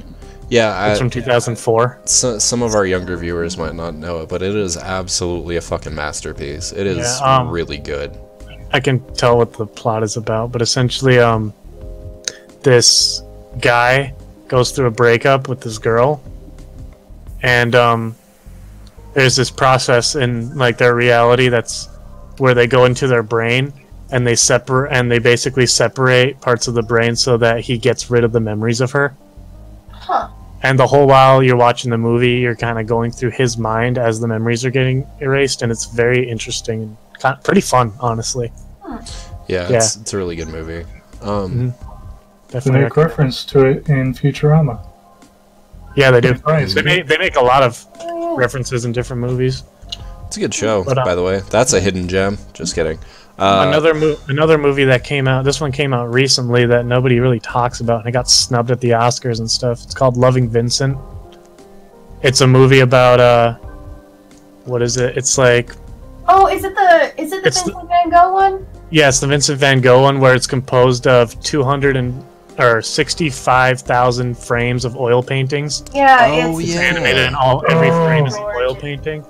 Yeah, it's from 2004. some of our younger viewers might not know it, but it is absolutely a fucking masterpiece. It is Yeah, really good. I can tell what the plot is about, but essentially, this guy goes through a breakup with this girl, and there's this process in like their reality that's where they go into their brain and they basically separate parts of the brain so that he gets rid of the memories of her. Huh. And the whole while you're watching the movie, you're kind of going through his mind as the memories are getting erased, and it's very interesting and pretty fun, honestly. Yeah, Yeah. it's a really good movie. they Definitely. make reference to it in Futurama. Yeah, they do. Right. They make a lot of references in different movies. It's a good show, But, by the way. That's a hidden gem. Just kidding. Another movie that came out. This one came out recently that nobody really talks about, and it got snubbed at the Oscars and stuff. It's called Loving Vincent. It's a movie about what is it? It's like Oh, is it the It's Vincent Van Gogh one? yeah, it's the Vincent Van Gogh one where it's composed of 65,000 frames of oil paintings. Yeah, Oh, it's yeah. Animated and every frame is an Oh. oil painting.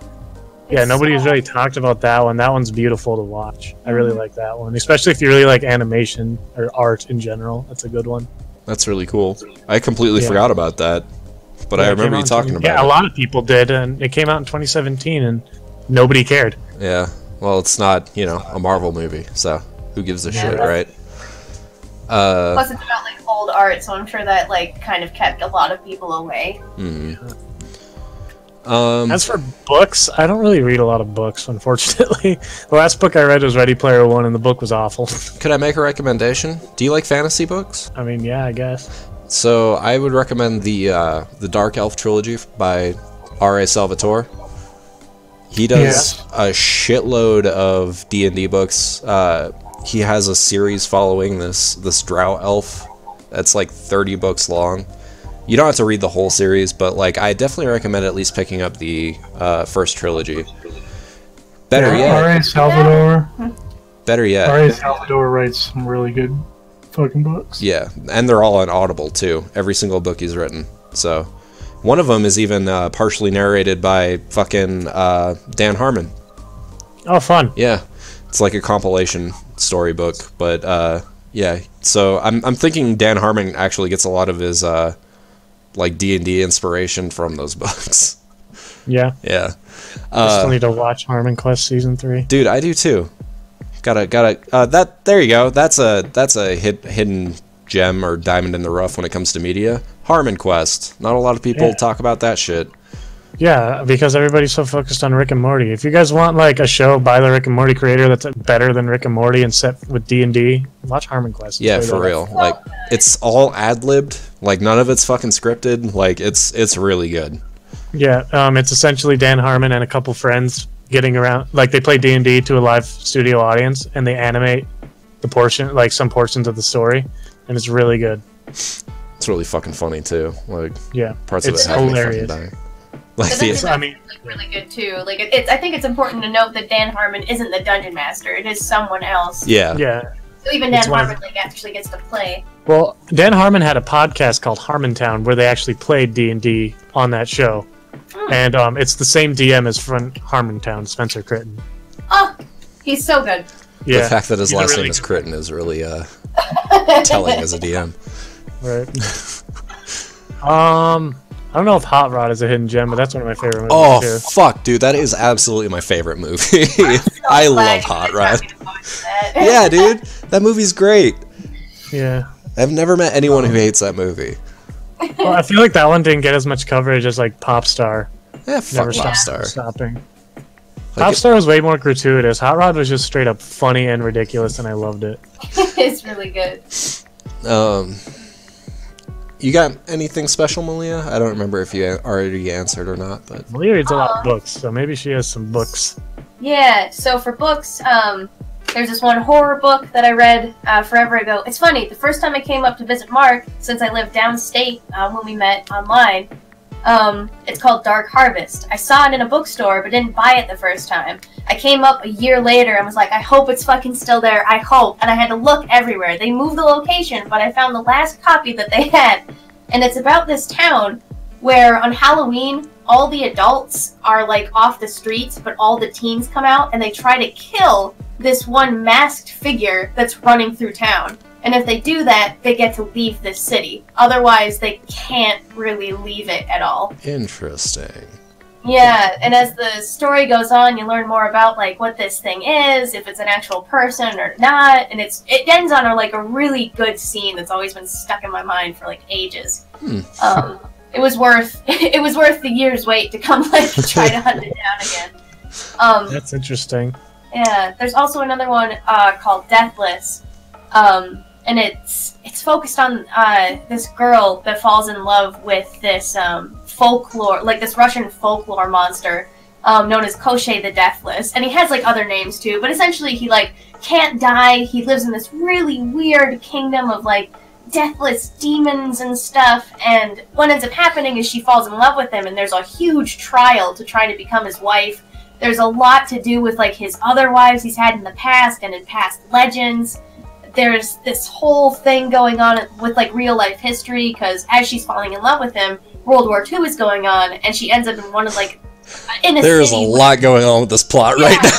It's Yeah, nobody's so- really talked about that one. That one's beautiful to watch. I really like that one, especially if you really like animation or art in general. That's a good one. That's really cool. I completely Yeah. forgot about that, but I Yeah, it came remember out you in talking 20 about Yeah, a it. lot of people did, and it came out in 2017, and nobody cared. Yeah. Well, it's not, a Marvel movie, so who gives a shit, right? Plus, it's about like old art, so I'm sure that like kind of kept a lot of people away. As for books, I don't really read a lot of books, unfortunately. The last book I read was Ready Player One, and the book was awful. Could I make a recommendation? Do you like fantasy books? I mean, yeah, I guess. So I would recommend the Dark Elf trilogy by R.A. Salvatore. He does a shitload of D&D books. He has a series following this Drow Elf that's like 30 books long. You don't have to read the whole series, but like I definitely recommend at least picking up the first trilogy. Better yet, R.A. Salvador. better R.A. yet, Salvador writes some really good fucking books. yeah, and they're all on Audible too. Every single book he's written. So one of them is even partially narrated by fucking Dan Harmon. Oh, fun. Yeah, it's like a compilation storybook, but yeah. So I'm thinking Dan Harmon actually gets a lot of his like D&D inspiration from those books. Yeah. Yeah, I still need to watch Harmon Quest Season 3. dude, I do too. Gotta that. There you go. That's a hidden gem or diamond in the rough when it comes to media. Harmon Quest. Not a lot of people Yeah. talk about that shit. Yeah, because everybody's so focused on Rick and Morty. If you guys want like a show by the Rick and Morty creator that's better than Rick and Morty and set with D&D, watch Harmon Quest. It's Yeah, way for better. real. Like it's all ad-libbed. Like none of it's fucking scripted. Like it's really good. Yeah, it's essentially Dan Harmon and a couple friends getting around. Like they play D&D to a live studio audience, and they animate some portions of the story, and it's really good. It's really fucking funny too. Like Yeah, parts of it it's have me fucking hilarious. dying. Like But the, that's I mean, like really good too. Like it's I think it's important to note that Dan Harmon isn't the dungeon master. It is someone else. yeah. yeah. So even Dan It's one of- Harmon like actually gets to play. Well, Dan Harmon had a podcast called Harmontown where they actually played D&D on that show. And it's the same DM as from Harmontown, Spencer Critton. Oh, he's so good. Yeah, The fact that his he's a last really name is good- Critton is really telling as a DM. Right. I don't know if Hot Rod is a hidden gem, but that's one of my favorite movies Oh, too. fuck, dude, that is absolutely my favorite movie. I love Hot Rod. Yeah, dude, that movie's great. Yeah. I've never met anyone who hates that movie. Well, I feel like that one didn't get as much coverage as like Popstar. Yeah, fuck Never Popstar. stopping. Like, Popstar was way more gratuitous. Hot Rod was just straight up funny and ridiculous, and I loved it. It's really good. You got anything special, Malia? I don't remember if you already answered or not, but Malia reads a lot of books, so maybe she has some books. Yeah, so for books, there's this one horror book that I read forever ago. It's funny, the first time I came up to visit Mark, since I lived downstate when we met online, it's called Dark Harvest. I saw it in a bookstore, but didn't buy it the first time. I came up a year later and was like, I hope it's fucking still there, I hope. And I had to look everywhere. They moved the location, but I found the last copy that they had. And it's about this town where on Halloween, all the adults are like off the streets, but all the teens come out and they try to kill this one masked figure that's running through town. And if they do that, they get to leave this city. Otherwise, they can't really leave it at all. interesting. Yeah, and as the story goes on, you learn more about like what this thing is, if it's an actual person or not, and it ends on a really good scene that's always been stuck in my mind for like ages. It was worth the year's wait to come try to hunt it down again. That's interesting. Yeah, there's also another one called Deathless, and it's focused on this girl that falls in love with this folklore, this Russian folklore monster known as Koschei the Deathless, and he has other names too. But essentially, he can't die. He lives in this really weird kingdom of deathless demons and stuff. And what ends up happening is she falls in love with him, and there's a huge trial to try to become his wife. There's a lot to do with his other wives he's had in the past and in past legends. There's this whole thing going on with real life history, because as she's falling in love with him, World War II is going on, and she ends up in one of in a There's city a lot going on with this plot right now.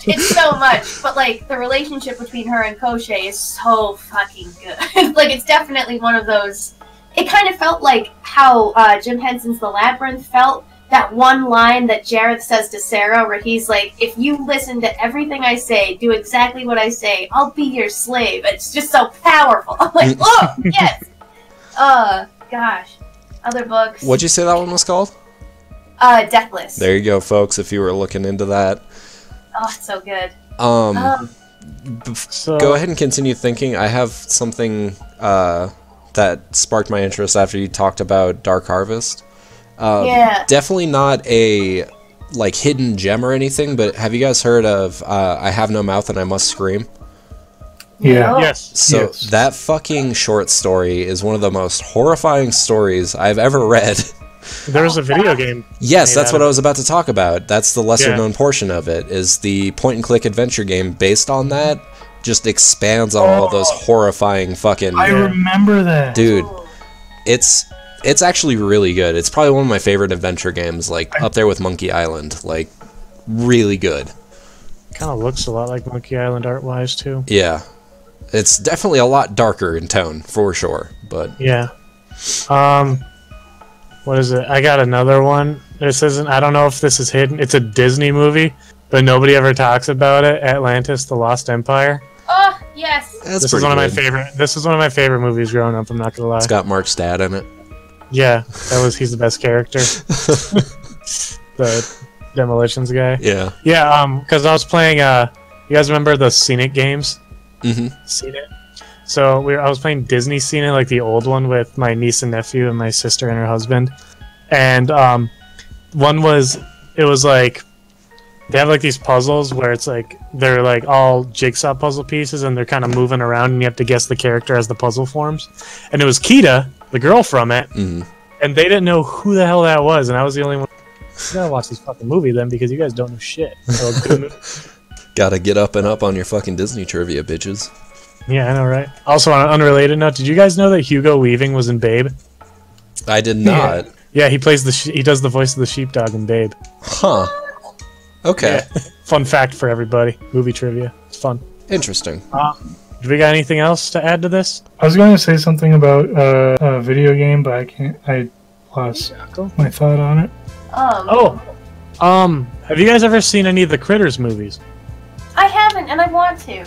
It's so much. But the relationship between her and Koschei is so fucking good. It's definitely one of those. It kind of felt like how Jim Henson's The Labyrinth felt. That one line that Jareth says to Sarah, where he's like, "If you listen to everything I say, do exactly what I say, I'll be your slave." It's just so powerful. I'm like, oh, yes. Gosh. Other books. What'd you say that one was called? Deathless. There you go, folks, if you were looking into that. Oh, it's so good. So, Go ahead and continue thinking. I have something that sparked my interest after you talked about Dark Harvest. Yeah. Definitely not a hidden gem or anything, but have you guys heard of I Have No Mouth and I Must Scream? Yeah. Yes. So Yes. that fucking short story is one of the most horrifying stories I've ever read. There was a video game. Yes, made that's out what of I was about to talk about. That's the lesser known portion of it, is the point-and-click adventure game based on that. Just expands on all those horrifying fucking... I remember that. Dude, it's actually really good. It's probably one of my favorite adventure games, up there with Monkey Island. Really good. Kind of looks a lot like Monkey Island art-wise, too. Yeah. It's definitely a lot darker in tone, for sure, but... Yeah. What is it? I got another one. This isn't... I don't know if this is hidden. It's a Disney movie, but nobody ever talks about it. Atlantis: The Lost Empire. Oh, yes. That's This is pretty one of my good. favorite. This is one of my favorite movies growing up. I'm not gonna lie. It's got Mark's dad in it. Yeah, he's the best character. The demolitions guy. Yeah. Yeah, because I was playing. You guys remember the Scenic games? Mm-hmm. Scenic. So I was playing Disney Scenic, the old one, with my niece and nephew and my sister and her husband. And one was they have these puzzles where it's they're all jigsaw puzzle pieces, and they're kind of moving around, and you have to guess the character as the puzzle forms. And it was Kita, the girl from it, and they didn't know who the hell that was, and I was the only one. You gotta watch this fucking movie then, because you guys don't know shit. So, Gotta get up and up on your fucking Disney trivia, bitches. yeah, I know, right? Also, on an unrelated note, did you guys know that Hugo Weaving was in Babe? I did not. Yeah, he plays he does the voice of the sheepdog in Babe. Huh. Okay. Yeah. Fun fact for everybody. Movie trivia. It's fun. Interesting. Do we got anything else to add to this? I was going to say something about a video game, but I can't. I lost my thought on it. Have you guys ever seen any of the Critters movies? I haven't, and I want to.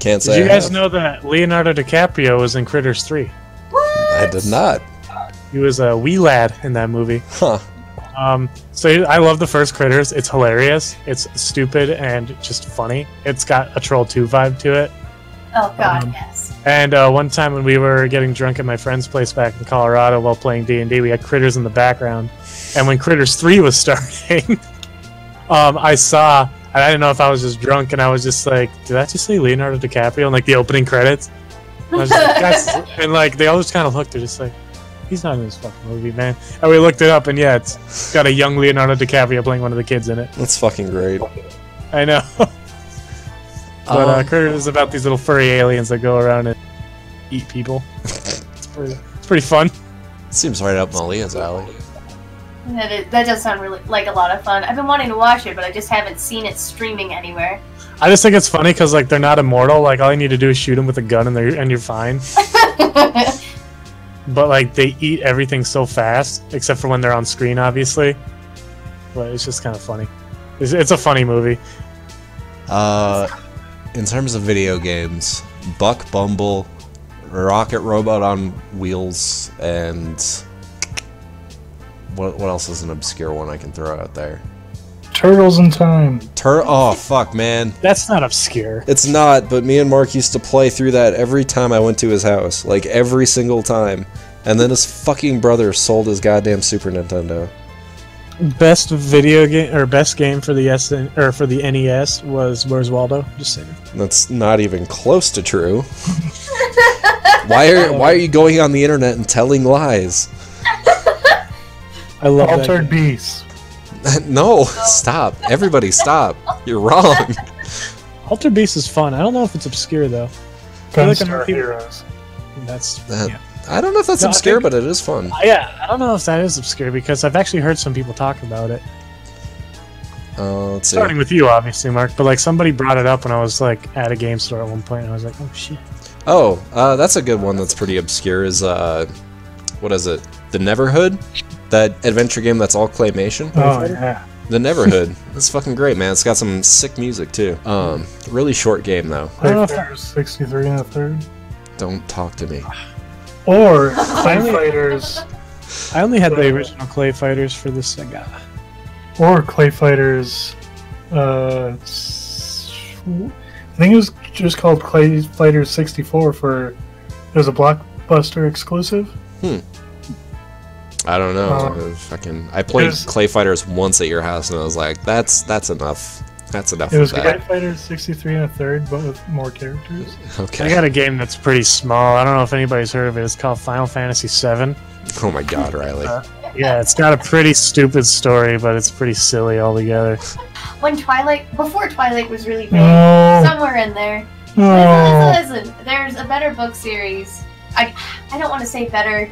Can't say. Did you I guys have. know that Leonardo DiCaprio was in Critters 3? What? I did not. He was a wee lad in that movie. Huh. So I love the first Critters. It's hilarious. It's stupid and just funny. It's got a Troll 2 vibe to it. Oh God, yes. And one time when we were getting drunk at my friend's place back in Colorado while playing D&D, we had Critters in the background. And when Critters 3 was starting, I saw, and I didn't know if I was just drunk, and I was just like, did that just say Leonardo DiCaprio in like the opening credits? And I was just like, guys, and like they all just kind of looked, they're just like, he's not in this fucking movie, man. And we looked it up, and yeah, it's got a young Leonardo DiCaprio playing one of the kids in it. That's fucking great. I know. But Critters is about these little furry aliens that go around and eat people. It's pretty fun. Seems right up Malia's alley. That does sound really like a lot of fun. I've been wanting to watch it, but I just haven't seen it streaming anywhere. I just think it's funny because like they're not immortal. Like all you need to do is shoot them with a gun and you're fine. But like they eat everything so fast, except for when they're on screen, obviously. But it's just kind of funny. It's a funny movie. In terms of video games, Buck Bumble, Rocket Robot on Wheels, and what else is an obscure one I can throw out there? Turtles in Time. Oh fuck, man. That's not obscure. It's not, but me and Mark used to play through that every time I went to his house, like every single time. And then his fucking brother sold his goddamn Super Nintendo. Best video game or best game for the for the NES was Where's Waldo? Just saying. That's not even close to true. Why are you going on the internet and telling lies? I love Altered Beast. No, stop. Everybody stop. You're wrong. Altered Beast is fun. I don't know if it's obscure though. feel like Gunstar Heroes. That's yeah. I don't know if that's obscure, but it is fun. Yeah, I don't know if that is obscure because I've actually heard some people talk about it. Let's see. Starting with you, obviously, Mark, but like somebody brought it up when I was like at a game store at one point, and I was like, oh shit. Oh, that's a good one. That's pretty obscure. Is what is it? The Neverhood, that adventure game that's all claymation. Oh yeah. The Neverhood. It's fucking great, man. It's got some sick music too. Really short game though. Playfighters 63 and a third. Don't talk to me. Or Playfighters. I only had the original Clay Fighters for the Sega. Or Clay Fighters. I think it was just called Clay Fighters 64 for. It was a Blockbuster exclusive. I don't know. I played Clay Fighters once at your house, and I was like, "That's enough. That's enough." It was of Clay that. Fighters 63 and a third, but with more characters. Okay. I got a game that's pretty small. I don't know if anybody's heard of it. It's called Final Fantasy VII. Oh my God, Riley. Yeah, it's got a pretty stupid story, but it's pretty silly altogether. Before Twilight was really big, No. somewhere in there. No. Listen, there's a better book series. I don't want to say better.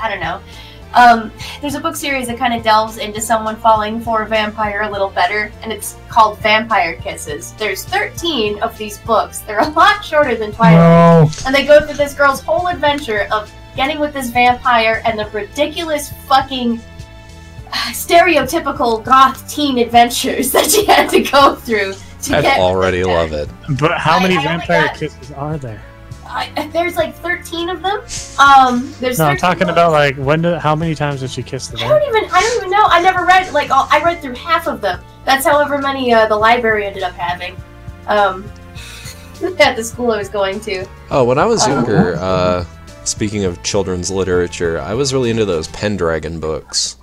I don't know. There's a book series that kind of delves into someone falling for a vampire a little better, and it's called Vampire Kisses. There's 13 of these books. They're a lot shorter than Twilight. No. And they go through this girl's whole adventure of getting with this vampire and the ridiculous fucking stereotypical goth teen adventures that she had to go through to I get already love it. But how many I only vampire got- kisses are there? There's like 13 of them. There's No, I'm 13 talking books. about like how many times did she kiss the I vampire? don't even know. I never read I read through half of them. That's however many the library ended up having. At the school I was going to. Oh, when I was younger, speaking of children's literature, I was really into those Pendragon books.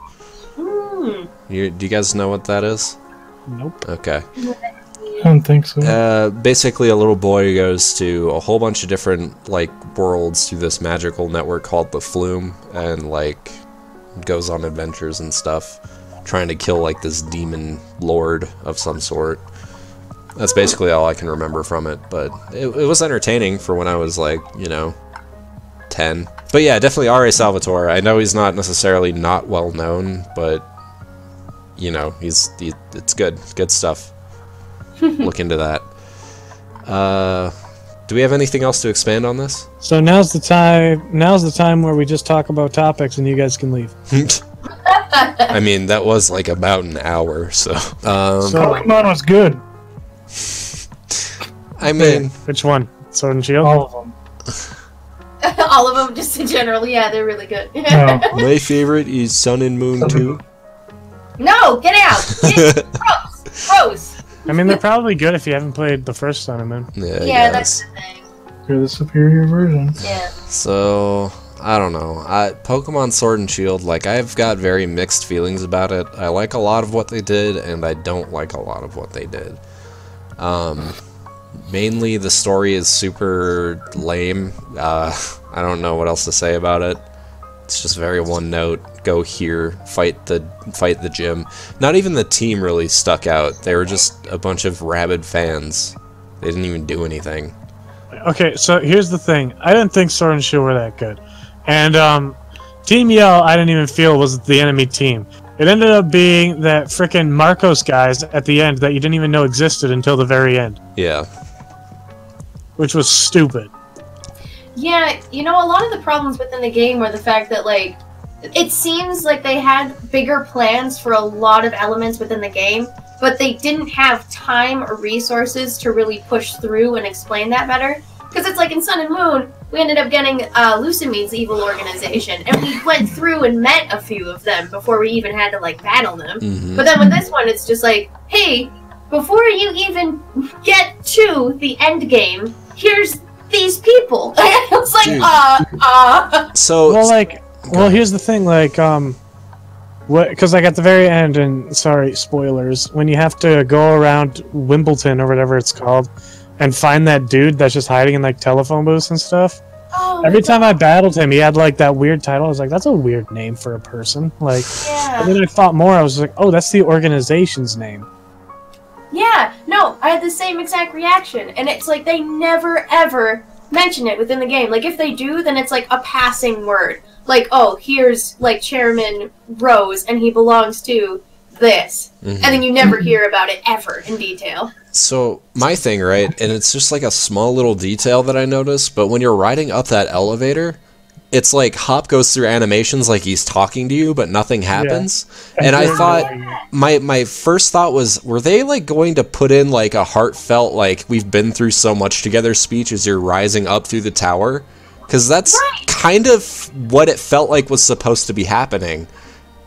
Do you guys know what that is? Nope. Okay. I don't think so. Basically, a little boy goes to a whole bunch of different like worlds through this magical network called the Flume, and like goes on adventures and stuff, trying to kill like this demon lord of some sort. That's basically all I can remember from it, but it was entertaining for when I was like, 10, 10. But yeah, definitely R.A. Salvatore. I know he's not necessarily not well known, but you know, it's good stuff. Look into that. Do we have anything else to expand on this? So now's the time where we just talk about topics and you guys can leave. I mean, that was like about an hour, so Pokemon was good. I mean, which one? Sword and Shield? All of them. All of them, just in general, yeah, they're really good. No. my favorite is Sun and Moon 2. No, get out! Gross! I mean, they're probably good if you haven't played the first Sun and Moon. Yeah, Yeah, that's the thing. You're the superior version. Yeah. So, I don't know. Pokemon Sword and Shield, like, I've got very mixed feelings about it. I like a lot of what they did, and I don't like a lot of what they did. Mainly, the story is super lame. I don't know what else to say about it. It's just very one note. Go here, fight the gym. Not even the team really stuck out. They were just a bunch of rabid fans. They didn't even do anything. Okay, so here's the thing. I didn't think Sword and Shield were that good. And Team Yell, I didn't even feel was the enemy team. It ended up being that frickin' Marcos guys at the end that you didn't even know existed until the very end. Yeah. Which was stupid. Yeah, you know, a lot of the problems within the game were the fact that, like, it seems like they had bigger plans for a lot of elements within the game, but they didn't have time or resources to really push through and explain that better. Because it's like in Sun and Moon, we ended up getting Lucime's evil organization, and we went through and met a few of them before we even had to, like, battle them. Mm-hmm. But then with this one, it's just like, hey, before you even get to the end game, here's these people. It's like, So, Well, like, well, here's the thing, like, because like at the very end, and sorry, spoilers, when you have to go around Wimbledon or whatever it's called, and find that dude that's just hiding in like telephone booths and stuff. oh, Every time I battled him, he had like that weird title. I was like, that's a weird name for a person. Like, yeah. and then I thought more. I was like, oh, that's the organization's name. Yeah, no, I had the same exact reaction, and it's like they never ever mention it within the game. Like, if they do, then it's like a passing word. Like, oh, here's like Chairman Rose, and he belongs to this. Mhm. And then you never hear about it ever in detail. So, my thing, right, and it's just like a small little detail that I noticed, but when you're riding up that elevator, it's like Hop goes through animations like he's talking to you, but nothing happens. Yeah. And I thought, my first thought was, were they like going to put in like a heartfelt, like, we've been through so much together speech as you're rising up through the tower? Because that's kind of what it felt like was supposed to be happening.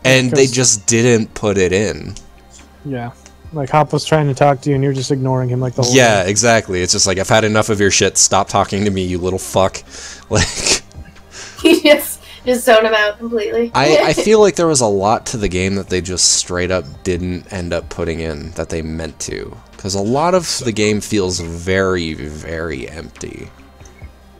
And they just didn't put it in. Yeah. Like, Hop was trying to talk to you, and you're just ignoring him like the whole Yeah, time. exactly. It's just like, I've had enough of your shit. Stop talking to me, you little fuck. Like, You just zone him out completely. I feel like there was a lot to the game that they just straight up didn't end up putting in that they meant to. Because a lot of the game feels very, very empty.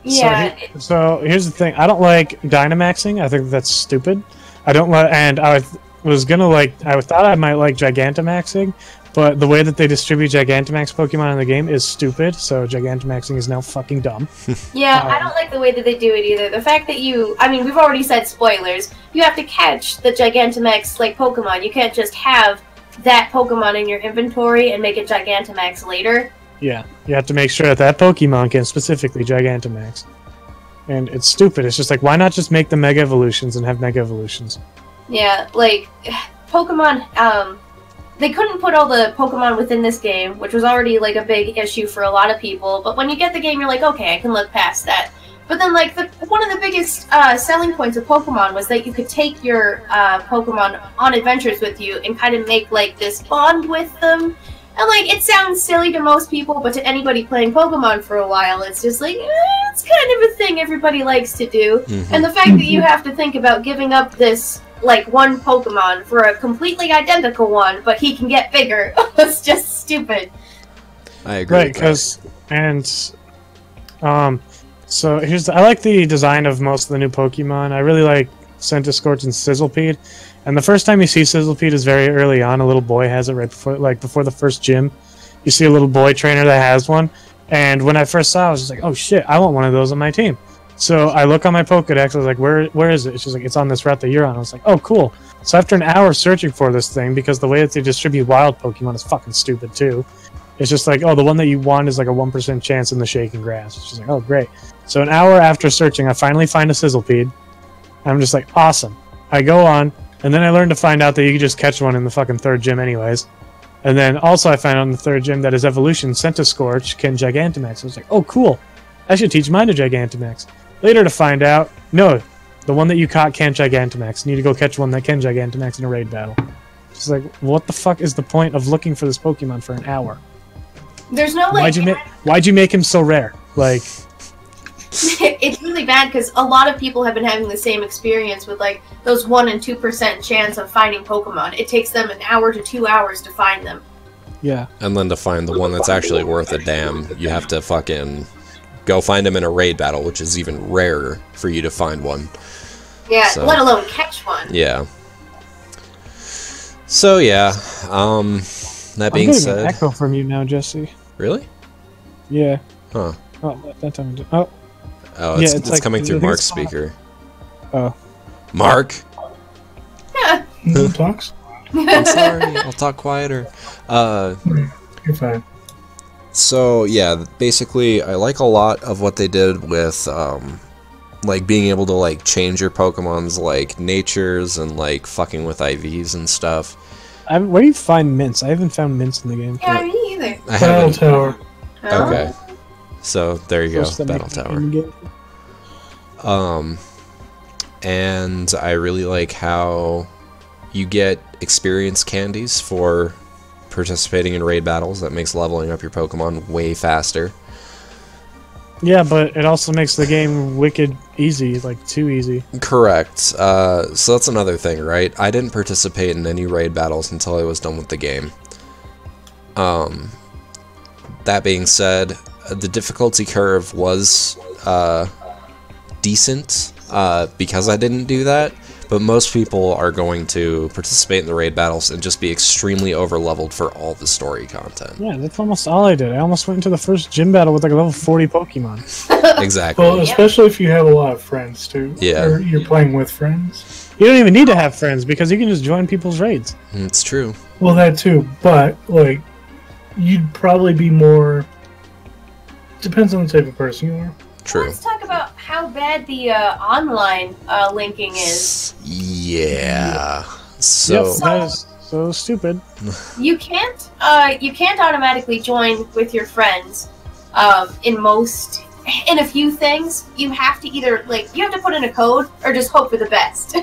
Yeah. So here's the thing. I don't like Dynamaxing. I think that's stupid. I don't like, and I was gonna like. I thought I might like Gigantamaxing, but the way that they distribute Gigantamax Pokemon in the game is stupid. So Gigantamaxing is now fucking dumb. Yeah, I don't like the way that they do it either. The fact that we've already said spoilers. You have to catch the Gigantamax, like, Pokemon. You can't just have that Pokemon in your inventory and make it Gigantamax later. Yeah, you have to make sure that that Pokemon can specifically Gigantamax. And it's stupid. It's just like, why not just make the Mega Evolutions and have Mega Evolutions? Yeah, like, Pokemon, they couldn't put all the Pokemon within this game, which was already, like, a big issue for a lot of people, but when you get the game, you're like, okay, I can look past that. But then, like, one of the biggest selling points of Pokemon was that you could take your Pokemon on adventures with you and kind of make, like, this bond with them. And, like, it sounds silly to most people, but to anybody playing Pokemon for a while, it's just like, it's kind of a thing everybody likes to do. Mm-hmm. And the fact that you have to think about giving up this, like, one Pokemon for a completely identical one, but he can get bigger, it's just stupid. I agree. Right, with that. because, and, so here's I like the design of most of the new Pokemon. I really like Centiskorch and Sizzlipede. And the first time you see Sizzlipede is very early on. A little boy has it right before the first gym. You see a little boy trainer that has one. And when I first saw it, I was just like, oh shit, I want one of those on my team. So I look on my Pokedex. I was like, where is it? She's like, it's on this route that you're on. I was like, oh, cool. So after an hour searching for this thing, because the way that they distribute wild Pokemon is fucking stupid too. It's just like, oh, the one that you want is like a 1% chance in the shaking grass. She's like, oh, great. So an hour after searching, I finally find a Sizzlepede. I'm just like, awesome. I go on, and then I learned to find out that you can just catch one in the fucking third gym anyways. And then also I found out in the third gym that his evolution, Centiskorch, can Gigantamax. I was like, oh, cool. I should teach mine to Gigantamax. Later to find out, no, the one that you caught can't Gigantamax. You need to go catch one that can Gigantamax in a raid battle. It's like, what the fuck is the point of looking for this Pokemon for an hour? There's no like. Why'd you make him so rare? Like, it's really bad because a lot of people have been having the same experience with like those 1 and 2% chance of finding Pokemon. It takes them an hour to 2 hours to find them. Yeah. And then to find the one that's actually worth a damn, you have to fucking go find him in a raid battle, which is even rarer for you to find one. Yeah, so, let alone catch one. Yeah. So yeah, that being said, an echo from you now, Jesse. Really? Yeah. Huh. Oh, that time. Oh. Oh, it's like, coming through Mark's speaker. Oh. Mark. Yeah. No talks. I'm sorry. I'll talk quieter. You're fine. So yeah, basically, I like a lot of what they did with like being able to like change your Pokemon's like natures and like fucking with IVs and stuff. Where do you find mints? I haven't found mints in the game. Yeah, me either. I Battle Tower. Okay. So there you go, Battle Tower. And I really like how you get experience candies for participating in raid battles. That makes leveling up your Pokemon way faster. Yeah, but it also makes the game wicked easy, like too easy. Correct. So that's another thing, right? I didn't participate in any raid battles until I was done with the game. That being said, the difficulty curve was decent because I didn't do that, but most people are going to participate in the raid battles and just be extremely overleveled for all the story content. Yeah, that's almost all I did. I almost went into the first gym battle with like a level 40 Pokemon. Exactly. Well, especially if you have a lot of friends too. Yeah. Or you're playing with friends. You don't even need to have friends because you can just join people's raids. It's true. Well, that too, but like, you'd probably be more. Depends on the type of person you are. True. Let's talk about how bad the online linking is. Yeah. So. Yep, that is so stupid. You can't automatically join with your friends. In a few things, you have to either you have to put in a code or just hope for the best.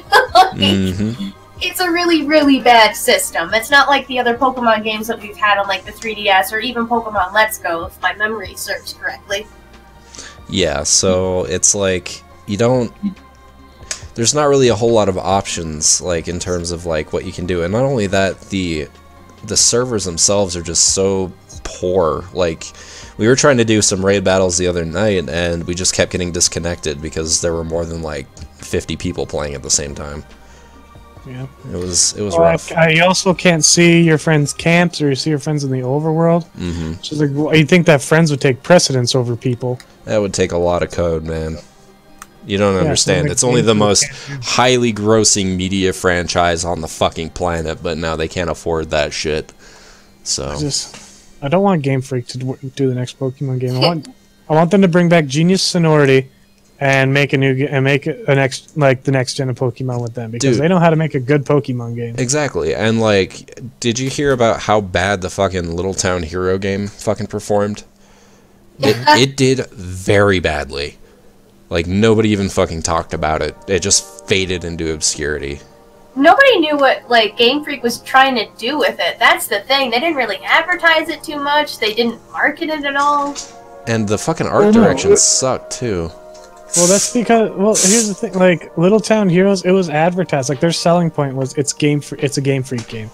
It's a really, really bad system. It's not like the other Pokemon games that we've had on like the 3DS or even Pokemon Let's Go, if my memory serves correctly. Yeah, so it's like there's not really a whole lot of options like in terms of like what you can do. And not only that, the servers themselves are just so poor. Like we were trying to do some raid battles the other night and we just kept getting disconnected because there were more than like 50 people playing at the same time. Yeah. It was rough. You also can't see your friends' camps or you see your friends in the overworld. Which is like, you think that friends would take precedence over people. That would take a lot of code, man. You don't understand. So it's only the most highly grossing media franchise on the fucking planet, but now they can't afford that shit. So I don't want Game Freak to do the next Pokemon game. I want them to bring back Genius Sonority and make the next gen of Pokemon with them because they know how to make a good Pokemon game. Exactly. And like, did you hear about how bad the fucking Little Town Hero game fucking performed? It did very badly. Like nobody even fucking talked about it. It just faded into obscurity. Nobody knew what Game Freak was trying to do with it. That's the thing. They didn't really advertise it too much. They didn't market it at all. And the fucking art direction sucked too. Well, that's because here's the thing. Like Little Town Heroes, it was advertised. Like their selling point was it's a Game Freak game.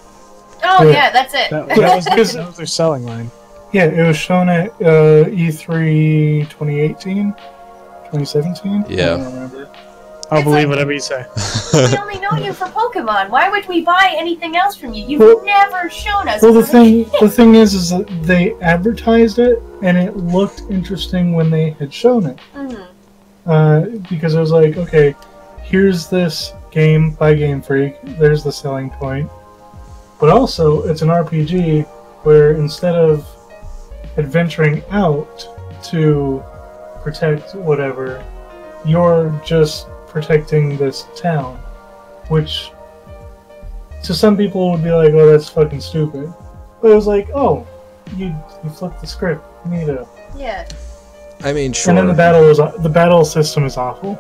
Oh yeah, that's it. That was their selling line. Yeah, it was shown at E3 2018, 2017. Yeah. I don't remember. I'll believe whatever you say. We only know you for Pokemon. Why would we buy anything else from you? You've never shown us. Well, the thing is that they advertised it, and it looked interesting when they had shown it. because it was like, okay, here's this game by Game Freak. There's the selling point. But also, it's an RPG where instead of adventuring out to protect whatever, you're just protecting this town. Which, to some people would be like, oh, that's fucking stupid. But it was like, oh, you flipped the script. Neato. Yeah. I mean, sure. And then the battle system is awful.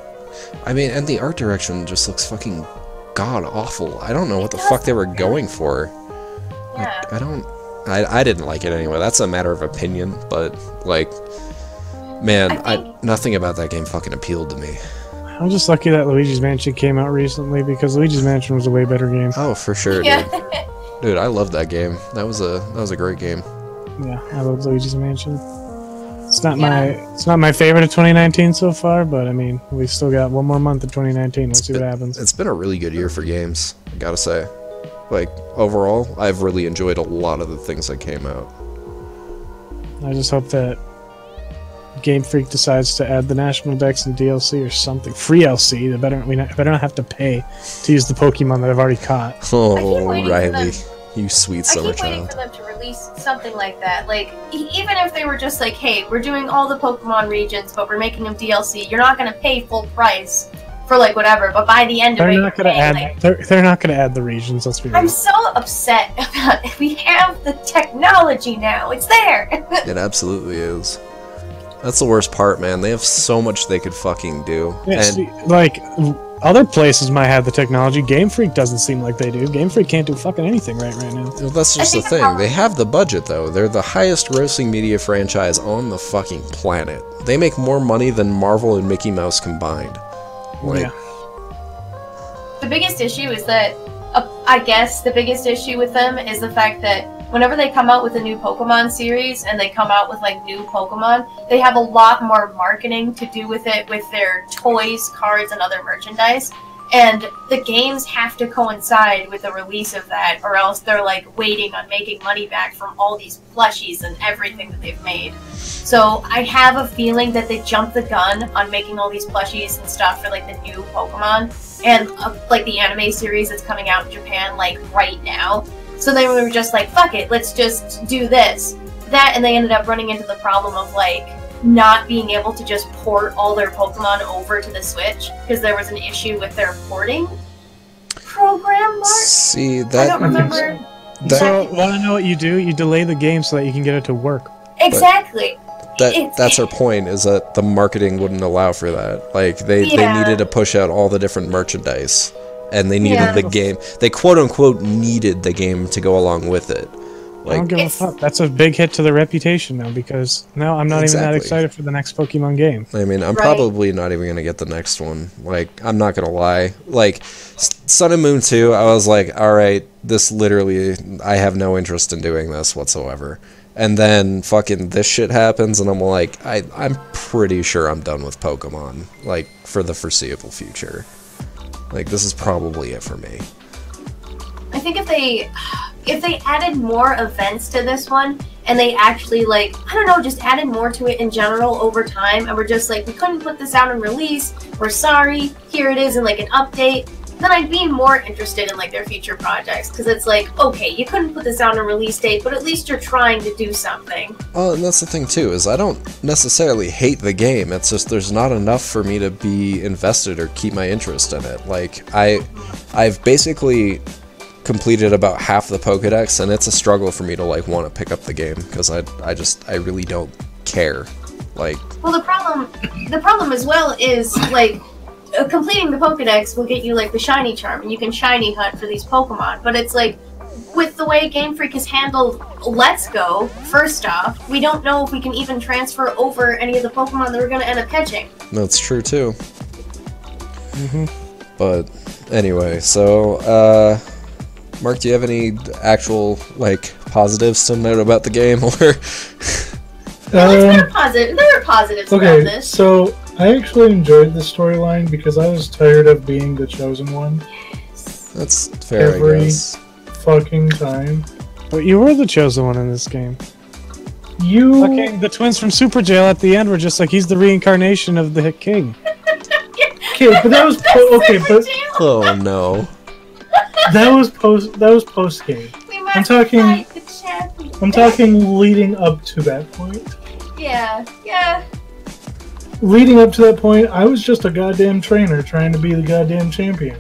I mean, and the art direction just looks fucking god awful. I don't know what the fuck they were going for. Yeah. Like, I didn't like it anyway. That's a matter of opinion, but like, man, nothing about that game fucking appealed to me. I'm just lucky that Luigi's Mansion came out recently because Luigi's Mansion was a way better game. Oh, for sure, Yeah. dude. Dude, I love that game. That was a great game. Yeah, I love Luigi's Mansion. It's not my favorite of 2019 so far, but I mean, we've still got one more month of 2019. Let's see what happens. It's been a really good year for games, I gotta say. Like, overall, I've really enjoyed a lot of the things that came out. I just hope that Game Freak decides to add the National Dex and DLC or something. Free LC. I better not have to pay to use the Pokemon that I've already caught. Oh, waiting for Riley. them- You sweet summer I keep waiting child. for them to release something like that. Like, even if they were just like, hey, we're doing all the Pokemon regions, but we're making them DLC. You're not going to pay full price for, like, whatever, but by the end of it, They're not gonna add. They're not gonna add the regions. Let's be real. I'm so upset about it. We have the technology now. It's there. It absolutely is. That's the worst part, man. They have so much they could fucking do. Yeah, And see, like other places might have the technology. Game Freak doesn't seem like they do. Game Freak can't do fucking anything right now. well, that's just the think thing. that's They have the budget, though. They're the highest grossing media franchise on the fucking planet. They make more money than Marvel and Mickey Mouse combined. Like, Yeah. The biggest issue is that, I guess the biggest issue with them is the fact that whenever they come out with a new Pokemon series and they come out with like new Pokemon, they have a lot more marketing to do with it with their toys, cards, and other merchandise. And the games have to coincide with the release of that, or else they're like waiting on making money back from all these plushies and everything that they've made. So I have a feeling that they jumped the gun on making all these plushies and stuff for like the new Pokemon and like the anime series that's coming out in Japan like right now. So they were just like, fuck it, let's just do this. That, and they ended up running into the problem of like not being able to just port all their Pokemon over to the Switch because there was an issue with their porting program, Mark? see, I that... don't remember. So, want to know what you do? You delay the game so that you can get it to work. Exactly. That's her point, is that the marketing wouldn't allow for that. Like, they Yeah. needed to push out all the different merchandise, and they needed Yeah. the game. They quote-unquote needed the game to go along with it. I don't Like, give a fuck. That's a big hit to their reputation now because now I'm not even that Exactly. excited for the next Pokemon game. I mean, I'm Right. probably not even gonna get the next one. Like, I'm not gonna lie. Like, Sun and Moon 2, I was like, alright, this literally, I have no interest in doing this whatsoever. And then fucking this shit happens, and I'm like, I'm pretty sure I'm done with Pokemon, like, for the foreseeable future. Like, this is probably it for me. I think if they added more events to this one and they actually like, I don't know, just added more to it in general over time and we're just like, we couldn't put this out in release, we're sorry, here it is in like an update, then I'd be more interested in like their future projects because it's like, okay, you couldn't put this out on a release date, but at least you're trying to do something. Well, and that's the thing too, is I don't necessarily hate the game, it's just there's not enough for me to be invested or keep my interest in it. Like, I've basically completed about half the Pokedex, and it's a struggle for me to like want to pick up the game because I really don't care. Like, Well, the problem as well is like completing the Pokedex will get you like the shiny charm, and you can shiny hunt for these Pokemon. But it's like with the way Game Freak has handled Let's Go. First off, we don't know if we can even transfer over any of the Pokemon that we're going to end up catching. that's true too. Mm-hmm. But anyway, so Mark, do you have any actual like positives to note about the game, or? There are positives about Okay, this. so I actually enjoyed the storyline because I was tired of being the chosen one That's fair, I Every- guess. fucking time. But you were the chosen one in this game. You Fucking the twins from Super Jail at the end were just like, he's the reincarnation of the king. Okay, but that was okay, but Oh no. that was post game. We must I'm talking- fight the champion. I'm talking leading up to that point. Yeah, yeah. Leading up to that point, I was just a goddamn trainer trying to be the goddamn champion.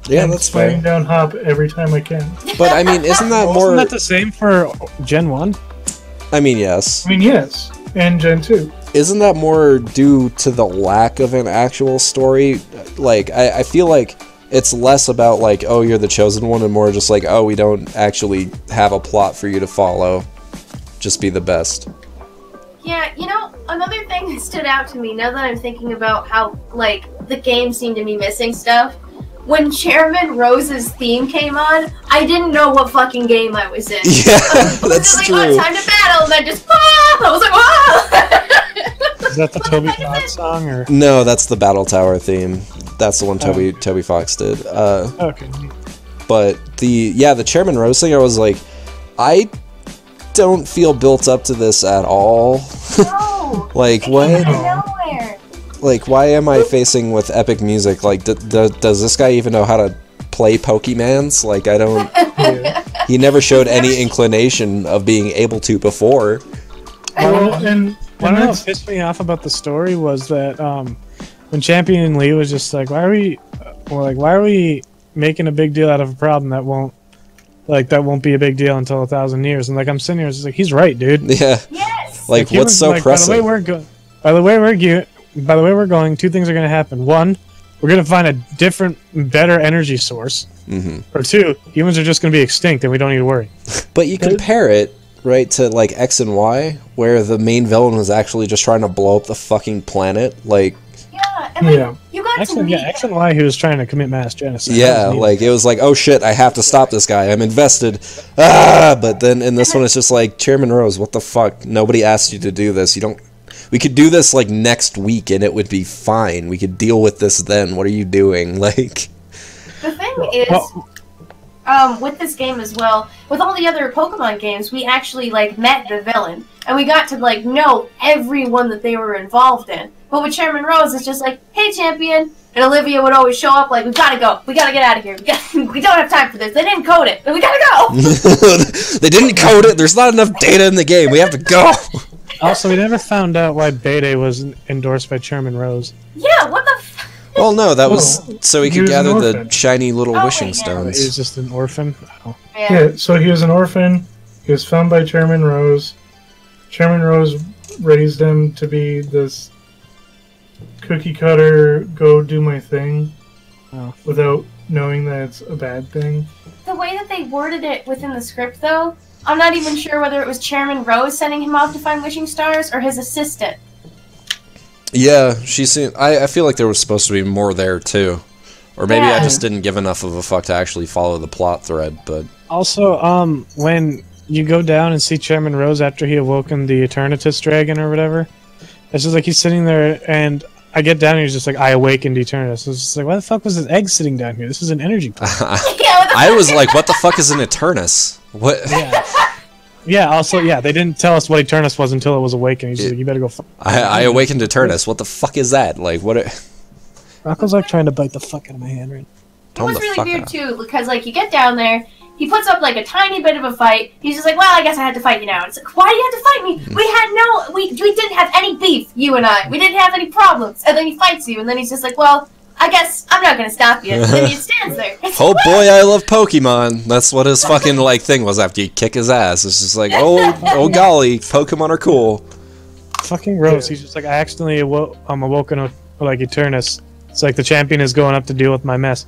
Yeah, And that's sliding fair. down hop every time I can. But I mean, isn't that more? Wasn't that the same for Gen 1? I mean, yes. I mean, yes, and Gen 2. Isn't that more due to the lack of an actual story? Like, I feel like it's less about, like, oh, you're the chosen one, and more just like, oh, we don't actually have a plot for you to follow. Just be the best. Yeah, you know, another thing that stood out to me, now that I'm thinking about how, like, the game seemed to be missing stuff, when Chairman Rose's theme came on, I didn't know what fucking game I was in. Yeah, I was that's like, true. oh, time to battle, and then just, I was like, whoa! Is that the Toby Fox song, or? No, that's the Battle Tower theme. That's the one Toby Fox did. Okay. But the Chairman Rose thing, I was like, I don't feel built up to this at all. No! Like, It what? came out of nowhere. Like, why am I facing with epic music? Like, does this guy even know how to play Pokemans? Like, I don't... Yeah. He never showed any inclination of being able to before. Well, and What that's, pissed me off about the story was that when Champion Lee was just like, why are we making a big deal out of a problem that won't be a big deal until 1,000 years? And like, I'm sitting here, just like, he's right, dude. Yeah. Yes! Like, he what's was so like, pressing? By the way we're going, two things are going to happen. One, we're going to find a different, better energy source. Mm-hmm. Or two, humans are just going to be extinct and we don't need to worry. But you compare it, right, to, like, X and Y, where the main villain was actually just trying to blow up the fucking planet. Like, Yeah, and like, Yeah. you got to Actually, meet yeah, X and Y, he was trying to commit mass genocide. yeah, That was neat. like, it was like, oh shit, I have to stop this guy. I'm invested. Ah! But then in this one, it's just like, Chairman Rose, what the fuck? Nobody asked you to do this. You don't... We could do this, like, next week, and it would be fine. We could deal with this then. What are you doing? Like... The thing is, with this game as well, with all the other Pokemon games, we actually, like, met the villain. And we got to, like, know everyone that they were involved in. But with Chairman Rose, it's just like, hey, champion. And Olivia would always show up like, we gotta go. We gotta get out of here. We don't have time for this. They didn't code it. But we gotta go. They didn't code it. There's not enough data in the game. We have to go. Also, we never found out why Bede was endorsed by Chairman Rose. Yeah, what the f... Well, no, that was so he he could was an gather the orphan. shiny little Oh, wishing wait, yeah. He stones. was just an orphan. Oh. yeah, so he was an orphan. He was found by Chairman Rose. Chairman Rose raised him to be this cookie cutter, go do my thing, Oh. without knowing that it's a bad thing. The way that they worded it within the script, though, I'm not even sure whether it was Chairman Rose sending him off to find wishing stars or his assistant. Yeah, she seemed. I feel like there was supposed to be more there too, or maybe I Yeah. just didn't give enough of a fuck to actually follow the plot thread. But Also, when you go down and see Chairman Rose after he awoken the Eternatus dragon or whatever, it's just like he's sitting there, and I get down and he's just like, I awakened Eternatus. It's just like, why the fuck was this egg sitting down here? This is an energy plant. Yeah, what the I was like, what the fuck is an Eternus? What? Yeah, also, yeah, they didn't tell us what Eternus was until it was awakened. He's just like, you better go fuck. I awakened Eternus. What the fuck is that? Like, what? Rocco's like trying to bite the fuck out of my hand right It Tell him was the really fuck weird out. too, because like you get down there, he puts up like a tiny bit of a fight. He's just like, "Well, I guess I had to fight you now." It's like, "Why do you have to fight me? We didn't have any beef, you and I. We didn't have any problems." And then he fights you, and then he's just like, "Well, I guess I'm not gonna stop you." And then he stands there. It's Oh like, boy, I love Pokemon. That's what his fucking like thing was after you kick his ass. It's just like, oh golly, Pokemon are cool. Fucking Rose. He's just like, I accidentally awoken like Eternus. It's like the champion is going up to deal with my mess.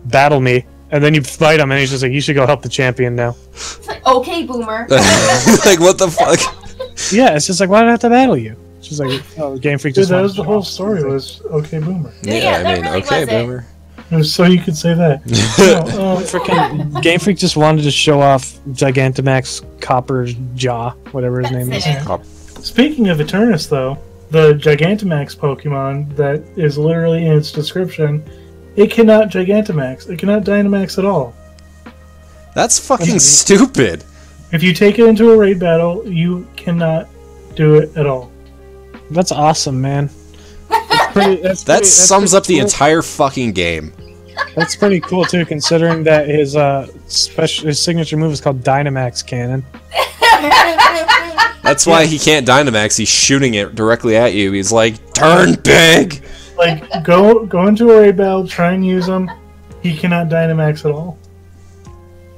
Battle me. And then you fight him, and he's just like, you should go help the champion now. It's like, okay, boomer. Like, what the fuck? Yeah, it's just like, why did I have to battle you? It's just like, oh, Game Freak Dude, just that wanted was to the show whole off. story was okay boomer. Yeah, that really okay, was it. boomer. It was so you could say that. No, Freaking Game Freak just wanted to show off Gigantamax Copper's jaw, whatever his name is. That's speaking of Eternus, though, the Gigantamax Pokemon that is literally in its description, it cannot Gigantamax. It cannot Dynamax at all. That's fucking stupid. If you take it into a raid battle, you cannot do it at all. That's awesome, man. That sums up the entire fucking game. That's pretty cool too, considering that his signature move is called Dynamax Cannon. That's why he can't Dynamax. He's shooting it directly at you. He's like, turn big. Like, go into a raid battle, try and use him. He cannot Dynamax at all.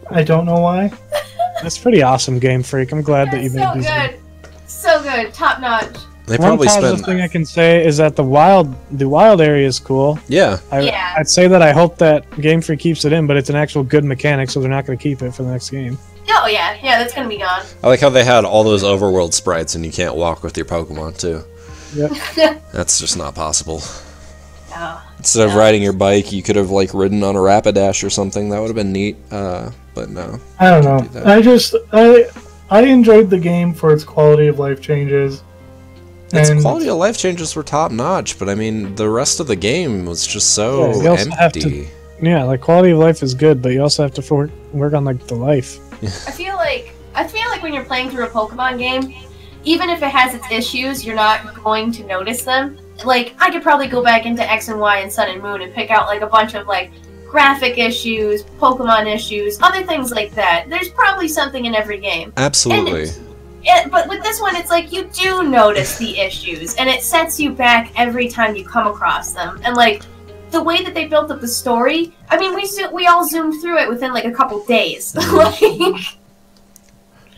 I don't know why. That's pretty awesome, Game Freak. I'm glad that you made these. So good. So good. Top notch. They One probably positive spent. thing I can say is that the wild area is cool. Yeah. I'd say that I hope that Game Freak keeps it in, but it's an actual good mechanic, so they're not going to keep it for the next game. Oh yeah, that's gonna be gone. I like how they had all those overworld sprites and you can't walk with your Pokemon too. Yep. That's just not possible. Oh. Instead of riding your bike, you could have like ridden on a Rapidash or something. That would have been neat. But no. I don't know. I enjoyed the game for its quality of life changes. Its And quality of life changes were top notch, but I mean, the rest of the game was just so Yeah, you also have empty. Yeah, like quality of life is good, but you also have to work on like the life. I feel like when you're playing through a Pokemon game, even if it has its issues, you're not going to notice them. Like, I could probably go back into X and Y and Sun and Moon and pick out like a bunch of like graphic issues, Pokemon issues, other things like that. There's probably something in every game. Absolutely. But with this one, it's like you do notice the issues, and it sets you back every time you come across them. And like the way that they built up the story, I mean, we all zoomed through it within like a couple days. Like,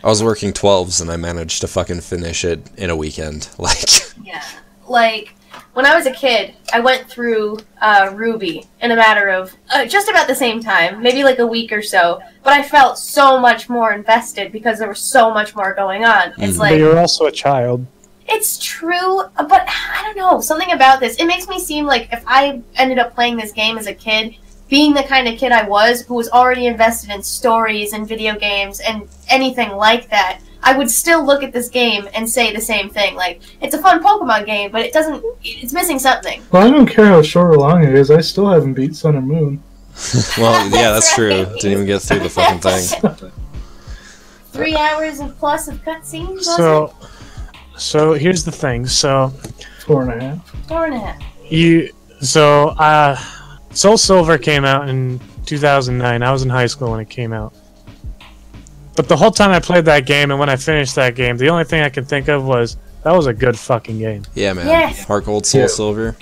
I was working 12s and I managed to fucking finish it in a weekend. Like, yeah, like when I was a kid, I went through Ruby in a matter of just about the same time, maybe like a week or so. But I felt so much more invested because there was so much more going on. It's But like you're also a child. it's true, but I don't know, something about this. It makes me seem like if I ended up playing this game as a kid, being the kind of kid I was, who was already invested in stories and video games and anything like that, I would still look at this game and say the same thing. Like, it's a fun Pokemon game, but it's missing something. well, I don't care how short or long it is. I still haven't beat Sun and Moon. well, yeah, that's true. Right. Didn't even get through the fucking thing. 3 hours and plus of cutscenes. So here's the thing. So 4.5. 4.5. Soul Silver came out in 2009. I was in high school when it came out. But the whole time I played that game, and when I finished that game, the only thing I could think of was that was a good fucking game. Yeah, man. Yes. Heart Gold, Soul Yeah. Silver.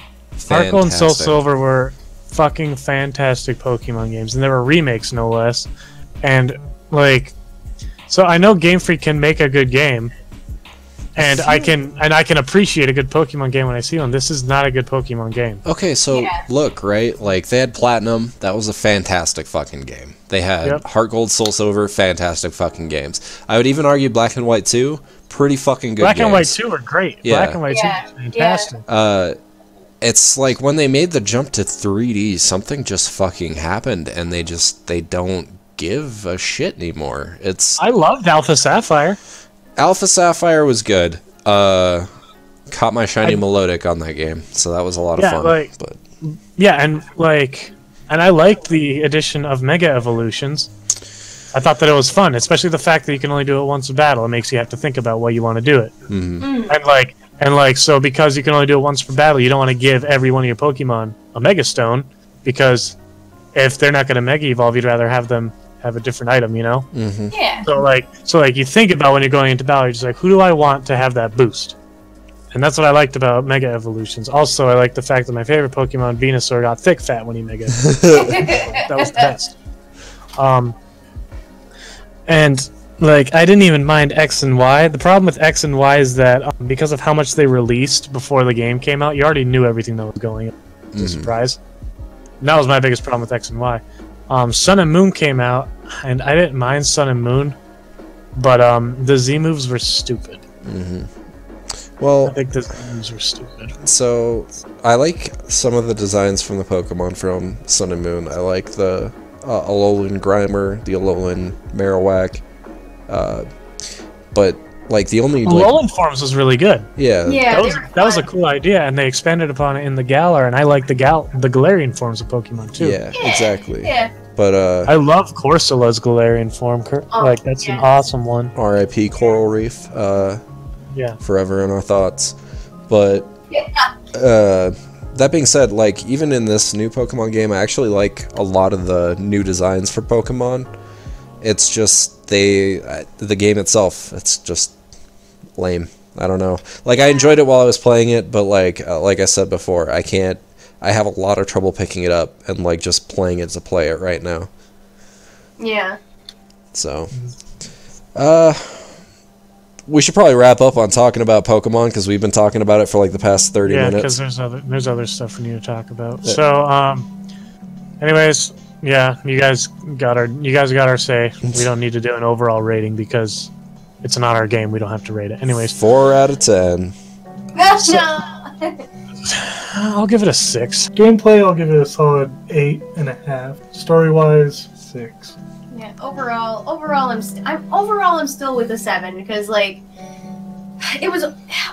Heart Gold and Soul Fantastic. Silver were fucking fantastic Pokemon games, and they were remakes no less. And like, so I know Game Freak can make a good game, and I can appreciate a good Pokemon game when I see one. This is not a good Pokemon game. Okay, so Yeah. look, right? Like, they had Platinum. That was a fantastic fucking game. They had Yep. Heart Gold, Soul Silver. Fantastic fucking games. I would even argue Black and White 2. Pretty fucking good Black games. and White 2 were great. Yeah. Black and White 2 Yeah. was fantastic. It's like when they made the jump to 3D, something just fucking happened, and they don't give a shit anymore. I loved Alpha Sapphire. Alpha Sapphire was good. Caught my shiny Melodic on that game, so that was a lot of fun. But Yeah, and I liked the addition of Mega Evolutions. I thought that it was fun, especially the fact that you can only do it once a battle. It makes you have to think about what you want to do it. So because you can only do it once per battle, you don't want to give every one of your Pokemon a Mega Stone, because if they're not going to Mega Evolve, you'd rather have them have a different item, you know? Yeah. So you think about when you're going into battle, you're just like, who do I want to have that boost? And that's what I liked about Mega Evolutions. Also, I like the fact that my favorite Pokemon, Venusaur, got thick fat when he Mega. That was the best. And like, I didn't even mind X and Y. The problem with X and Y is that because of how much they released before the game came out, you already knew everything that was going on. It's a surprise. And that was my biggest problem with X and Y. Sun and Moon came out, and I didn't mind Sun and Moon, but the Z moves were stupid. well, I think the Z moves were stupid. so I like some of the designs from the Pokemon from Sun and Moon. I like the Alolan Grimer, the Alolan Marowak, but like the only Alolan Forms was really good. yeah, Yeah. That was a cool idea, and they expanded upon it in the Galar, and I like the Galarian forms of Pokemon too. yeah, exactly. Yeah. But I love Corsola's Galarian form. That's an yes. awesome one. R.I.P. Coral Reef. Yeah. Forever in our thoughts. But that being said, like, even in this new Pokemon game, I actually like a lot of the new designs for Pokemon. It's just the game itself, it's just lame. I don't know. Like, I enjoyed it while I was playing it, but like I said before, I have a lot of trouble picking it up and like just playing it to play it right now. Yeah. So, we should probably wrap up on talking about Pokemon because we've been talking about it for like the past 30 minutes. Yeah, because there's other stuff we need to talk about. So, anyways, yeah, you guys got our say. We don't need to do an overall rating because it's not our game. We don't have to rate it. Anyways, 4 out of 10. I'll give it a 6. Gameplay, I'll give it a solid 8.5. Story-wise, 6. Yeah. Overall, I'm still with a 7 because like it was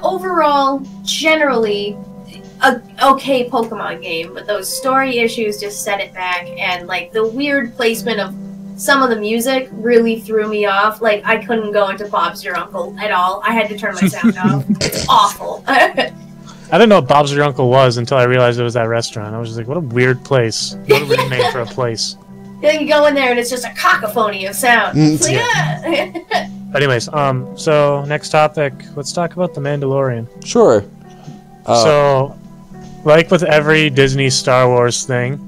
overall generally a okay Pokemon game, but those story issues just set it back, and like the weird placement of some of the music really threw me off. Like I couldn't go into Bob's Your Uncle at all. I had to turn my sound off. It's awful. I didn't know what Bob's Your Uncle was until I realized it was that restaurant. I was just like, what a weird place. What a weird name for a place. Then you go in there and it's just a cacophony of sound. It's like, Yeah. Anyways, so next topic, let's talk about The Mandalorian. Sure. So, like with every Disney Star Wars thing,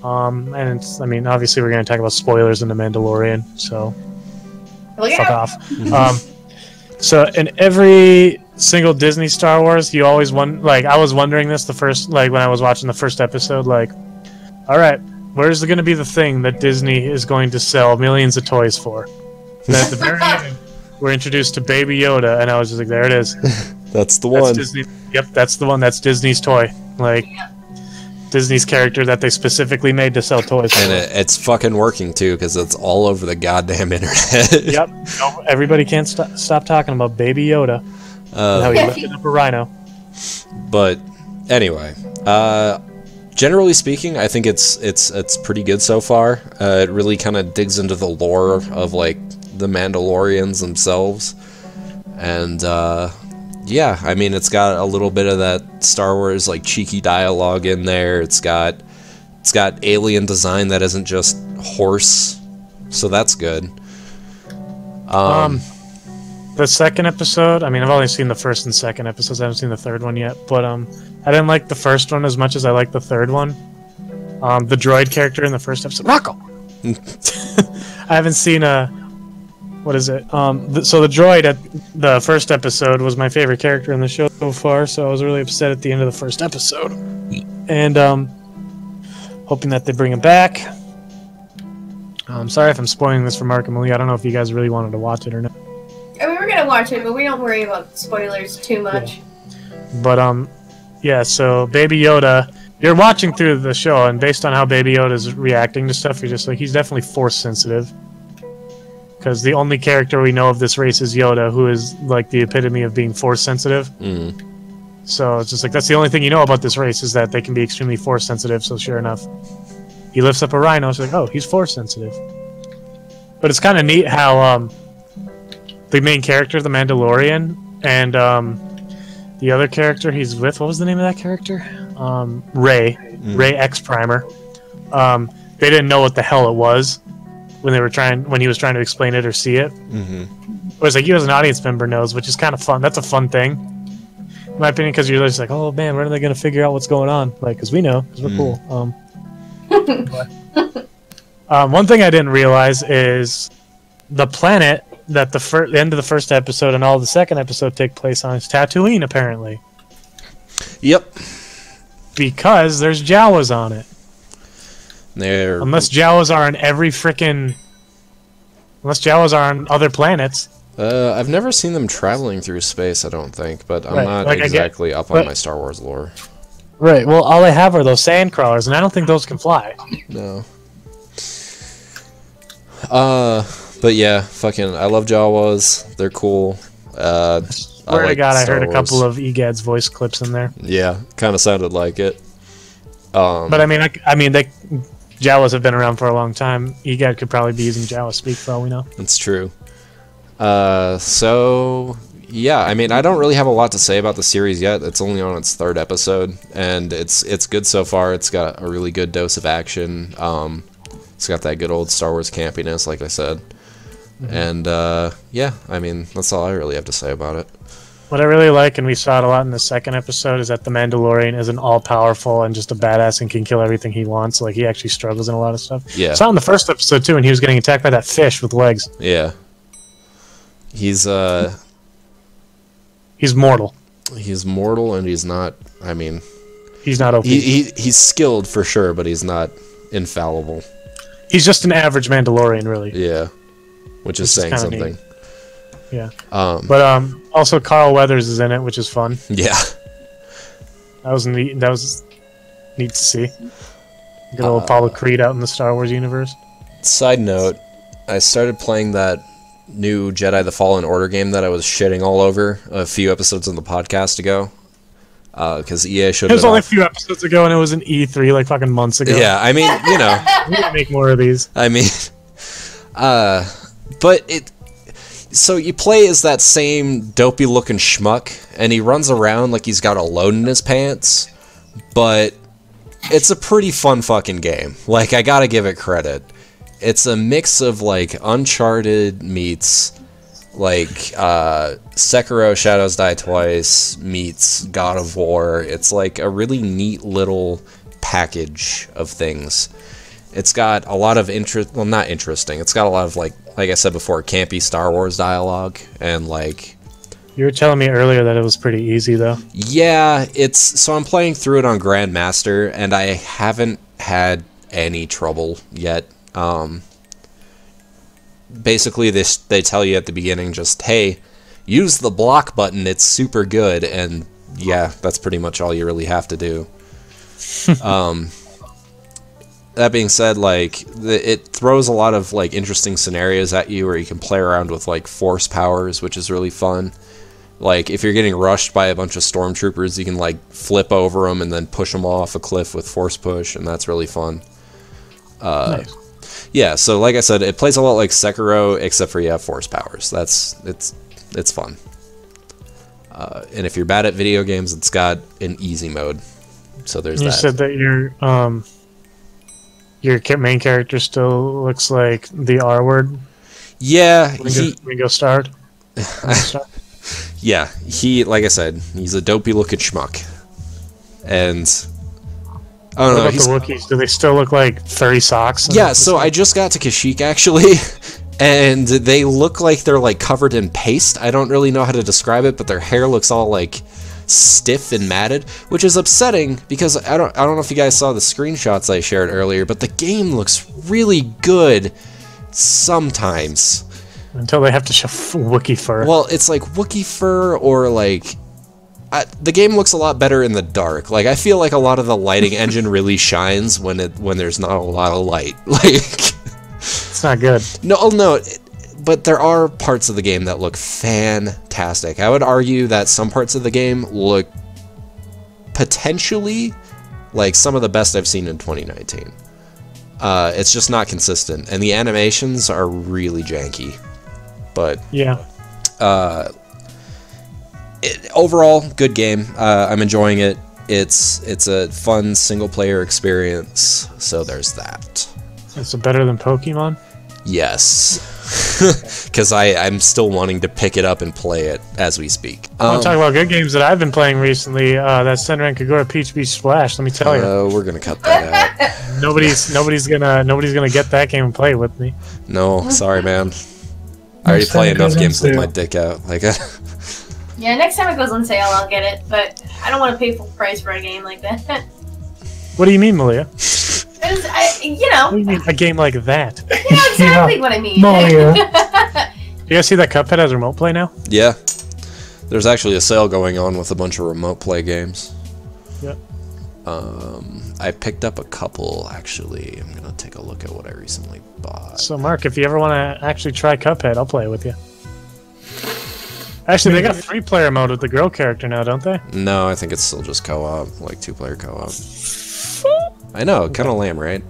and it's, I mean, obviously we're going to talk about spoilers in The Mandalorian, so Look fuck out. off. So in every single Disney Star Wars, you always I was wondering this the first, like when I was watching the first episode, like, all right, where's going to be the thing that Disney is going to sell millions of toys for? And at the very end, we're introduced to Baby Yoda, and I was just like, there it is. That's the That's one. Disney. Yep, that's the one. That's Disney's toy. Like, Disney's character that they specifically made to sell toys for. And it's fucking working too because it's all over the goddamn internet. Yep. No, everybody can't stop talking about Baby Yoda. And how he lifted up a rhino. But anyway, generally speaking, I think it's pretty good so far. It really kind of digs into the lore of like the Mandalorians themselves, and yeah, I mean it's got a little bit of that Star Wars like cheeky dialogue in there. It's got alien design that isn't just horse, so that's good. The second episode, I mean, I've only seen the first and second episodes. I haven't seen the third one yet, but I didn't like the first one as much as I liked the third one. The droid character in the first episode, Rocco. I haven't seen what is it? So the droid at the first episode was my favorite character in the show so far, so I was really upset at the end of the first episode, and hoping that they bring him back. I'm sorry if I'm spoiling this for Mark and Malia. I don't know if you guys really wanted to watch it or not. I mean, we're gonna watch it, but we don't worry about spoilers too much. Yeah. But yeah. So Baby Yoda, you're watching through the show, and based on how Baby Yoda's reacting to stuff, you're just like, he's definitely force sensitive. Because the only character we know of this race is Yoda, who is like the epitome of being force sensitive. Mm. So it's just like that's the only thing you know about this race is that they can be extremely force sensitive. So sure enough, he lifts up a rhino. It's like, oh, he's force sensitive. But it's kind of neat how the main character, the Mandalorian, and the other character he's with, what was the name of that character? Ray X Primer. They didn't know what the hell it was when he was trying to explain it or see it. Mm-hmm. Whereas like you as an audience member knows, which is kind of fun. That's a fun thing, in my opinion, because you're just like, oh man, when are they going to figure out what's going on? Like, because we know, because we're cool. One thing I didn't realize is the planet that the end of the first episode and all the second episode take place on is Tatooine, apparently. Yep. Because there's Jawas on it. Unless Jawas are on unless Jawas are on other planets. I've never seen them traveling through space, I don't think, but I'm not like exactly up on my Star Wars lore. Right, well, all they have are those sand crawlers, and I don't think those can fly. No. But yeah, fucking, I love Jawas. They're cool. Swear to God, I heard a couple of EGAD's voice clips in there. Yeah, kind of sounded like it. But I mean, Jawas have been around for a long time. EGAD could probably be using Jawa speak for all we know. That's true. So Yeah, I mean, I don't really have a lot to say about the series yet. It's only on its 3rd episode, and it's good so far. It's got a really good dose of action. It's got that good old Star Wars campiness, like I said. And, yeah, I mean, that's all I really have to say about it. What I really like, and we saw it a lot in the 2nd episode, is that the Mandalorian isn't all-powerful and just a badass and can kill everything he wants. Like, he actually struggles in a lot of stuff. Yeah. Saw it in the 1st episode, too, and he was getting attacked by that fish with legs. Yeah. He's mortal. He's mortal, and he's not, I mean... He's not OP. He's skilled, for sure, but he's not infallible. He's just an average Mandalorian, really. Yeah. Which is saying something. Neat. Yeah. But also Carl Weathers is in it, which is fun. Yeah. That was neat. That was neat to see. Good old Apollo Creed out in the Star Wars universe. Side note, I started playing that new Jedi: The Fallen Order game that I was shitting all over a few episodes on the podcast ago. Because EA showed it was only a few episodes ago, and it was an E3 like fucking months ago. Yeah, I mean, you know, we need to make more of these. I mean, but it. So you play as that same dopey looking schmuck, and he runs around like he's got a load in his pants, but it's a pretty fun fucking game. Like, I gotta give it credit. It's a mix of, like, Uncharted meets, like, Sekiro Shadows Die Twice meets God of War. It's, like, a really neat little package of things. It's got a lot of well, not interesting. It's got a lot of, like I said before, campy Star Wars dialogue, and, like... You were telling me earlier that it was pretty easy, though. Yeah, so I'm playing through it on Grandmaster, and I haven't had any trouble yet. Basically, they tell you at the beginning, just, hey, use the block button, it's super good, and yeah, that's pretty much all you really have to do. That being said, like, it throws a lot of, like, interesting scenarios at you where you can play around with, like, force powers, which is really fun. Like, if you're getting rushed by a bunch of stormtroopers, you can, like, flip over them and then push them off a cliff with force push, and that's really fun. Nice. Yeah, so like I said, it plays a lot like Sekiro, except for you have force powers. It's fun. And if you're bad at video games, it's got an easy mode. So there's that. You said that your main character still looks like the R word. Yeah, Ringo Starr. Yeah, like I said, he's a dopey looking schmuck. And I don't know. What about the Wookiees? Do they still look like furry socks? Yeah, so I just got to Kashyyyk actually, and they look like they're like covered in paste. I don't really know how to describe it, but their hair looks all like stiff and matted, which is upsetting because I don't know if you guys saw the screenshots I shared earlier, but the game looks really good sometimes. Until they have to show Wookiee fur. Well, it's like Wookiee fur or like... the game looks a lot better in the dark. Like, I feel like a lot of the lighting engine really shines when there's not a lot of light. Like... It's not good. No, but there are parts of the game that look fantastic. I would argue that some parts of the game look potentially like some of the best I've seen in 2019. It's just not consistent, and the animations are really janky. But yeah, overall, good game. I'm enjoying it. It's a fun single player experience. So there's that. Is it better than Pokemon? Yes. Because I'm still wanting to pick it up and play it as we speak. I want to talk about good games that I've been playing recently. That Senran Kagura Peach Beach Splash. Let me tell you. We're gonna cut that out. Nobody's gonna get that game and play it with me. No, sorry, man. I already play enough games with my dick out. Like, yeah, next time it goes on sale, I'll get it. But I don't want to pay full price for a game like that. What do you mean, Malia? What do you mean a game like that? You know exactly what I mean. Malia. You guys see that Cuphead has remote play now? Yeah. There's actually a sale going on with a bunch of remote play games. Yep. I picked up a couple, actually. I'm going to take a look at what I recently bought. So, Mark, if you ever want to actually try Cuphead, I'll play it with you. Actually, they got 3-player mode with the girl character now, don't they? No, I think it's still just co-op, like 2-player co-op. I know, kind of lame, right?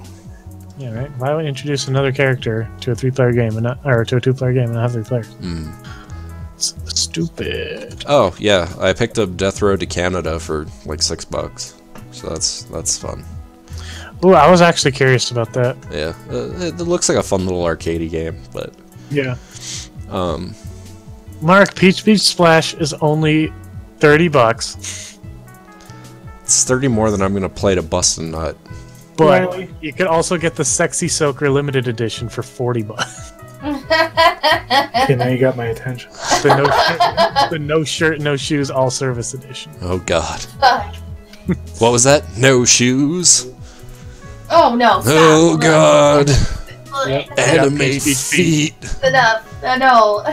Yeah, right. Why would introduce another character to a 3-player game and not, or to a 2-player game and not have 3 players? Mm. It's stupid. Oh yeah, I picked up Death Road to Canada for like $6, so that's fun. Ooh, I was actually curious about that. Yeah, it looks like a fun little arcadey game, but Yeah. Mark, Peach Beach Splash is only $30, it's 30 more than I'm gonna play to bust a nut. but Really? you could also get the Sexy Soaker limited edition for $40. Okay, now you got my attention. The no shirt, no shoes, all service edition. Oh god, Fuck. what was that? No shoes. Oh no. Stop. Oh god, Ugh. anime Peach Beach feet. Enough. No.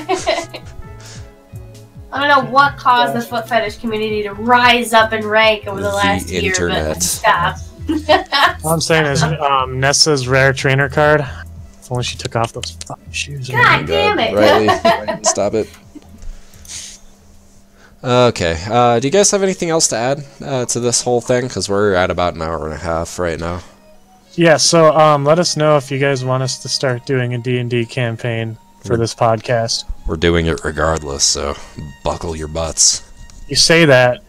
I don't know what caused the foot fetish community to rise up in rank over the The last year, internet. but stop. All I'm saying is, Nessa's rare trainer card. If only she took off those fucking shoes. God damn it. Riley, stop it. Okay, do you guys have anything else to add to this whole thing? Because we're at about an hour and a half right now. Yeah, so let us know if you guys want us to start doing a D&D campaign for this podcast. We're doing it regardless, so buckle your butts. You say that,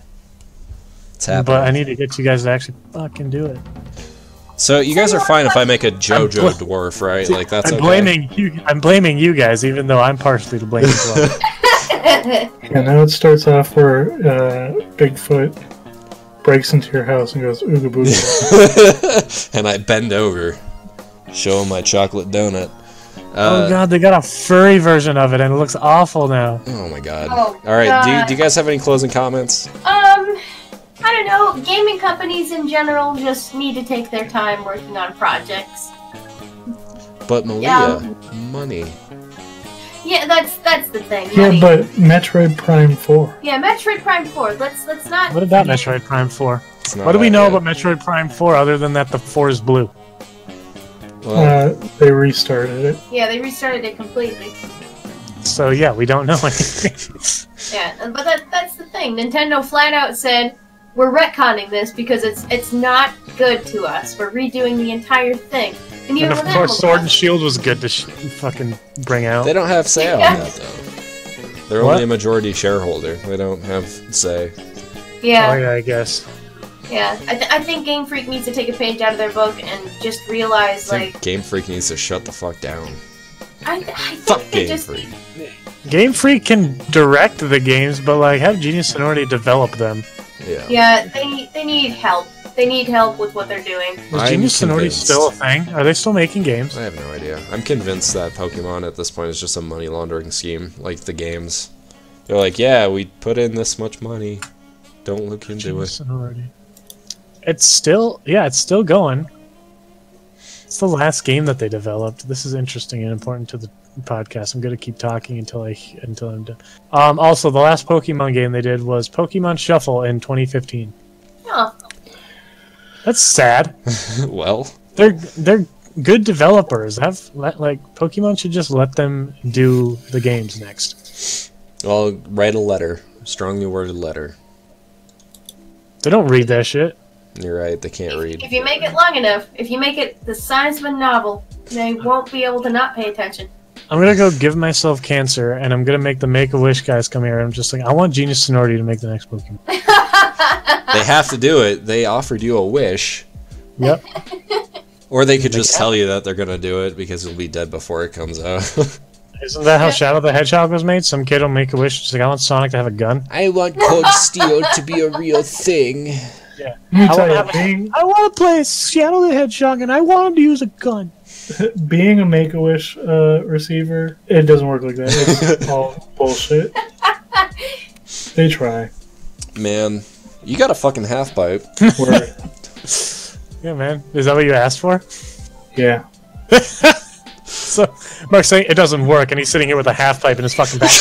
It's happening. but I need to get you guys to actually fucking do it. So you guys are fine if I make a JoJo dwarf, right? Like that's I'm okay. blaming you. I'm blaming you guys, even though I'm partially to blame as well. And now it starts off where Bigfoot breaks into your house and goes ooga booga. And I bend over, show him my chocolate donut. Oh god, they got a furry version of it, and it looks awful now. Oh my god. Oh, All right, God. do you guys have any closing comments? I don't know. Gaming companies in general just need to take their time working on projects. But Malia, Yeah. money. Yeah, that's the thing. Yeah, money. but Metroid Prime 4. Yeah, Metroid Prime 4. Let's not. What about Metroid Prime 4? It's not What do we out know yet. about Metroid Prime 4 other than that the 4 is blue? Well, They restarted it. Yeah, they restarted it completely. So yeah, we don't know anything. Yeah, but that's the thing. Nintendo flat out said we're retconning this because it's not good to us. We're redoing the entire thing. And even And of with course, Animal Sword and Crossing- Shield was good to fucking bring out. they don't have say on Yeah. that though. They're What? only a majority shareholder. They don't have say. Yeah. Oh yeah, I guess. Yeah, I think Game Freak needs to take a page out of their book and just realize, I think like, Game Freak needs to shut the fuck down. I Fuck think they Game just, Freak. Game Freak can direct the games, but like have Genius Sonority develop them. Yeah. yeah, they need help. They need help with what they're doing. Is I'm Genius Sonority convinced. still a thing? Are they still making games? I have no idea. I'm convinced that Pokemon at this point is just a money laundering scheme, like the games. They're like, yeah, we put in this much money. Don't look into Genius it. Sonority. It's still going. It's the last game that they developed. This is interesting and important to the podcast. I'm gonna keep talking until I'm done. Also, the last Pokemon game they did was Pokemon Shuffle in 2015. Oh, That's sad. Well, They're good developers. Pokemon should just let them do the games next. well, write a letter. Strongly worded letter. They don't read that shit. You're right, they can't read. if you make it long enough, if you make it the size of a novel, they won't be able to not pay attention. I'm gonna go give myself cancer, and I'm gonna make the Make-A-Wish guys come here. I'm just like, I want Genius Sonority to make the next Pokemon. They have to do it. They offered you a wish. Yep. Or they could just tell you that they're gonna do it because you'll be dead before it comes out. Isn't that how Shadow the Hedgehog was made? Some kid will make a wish. Just like, I want Sonic to have a gun. I want Cold Steel to be a real thing. Yeah. Let me I tell wanna you, being, I want to play Shadow the Hedgehog, and I want him to use a gun. being a Make-A-Wish receiver, it doesn't work like that. It's all bullshit. They try. Man, you got a fucking half pipe. Where, Yeah, man. Is that what you asked for? yeah. So, Mark's saying it doesn't work, and he's sitting here with a half pipe in his fucking back.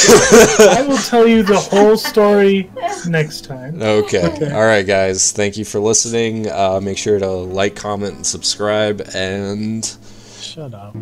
I will tell you the whole story next time. Okay. All right, guys. Thank you for listening. Make sure to like, comment, and subscribe. And Shut up.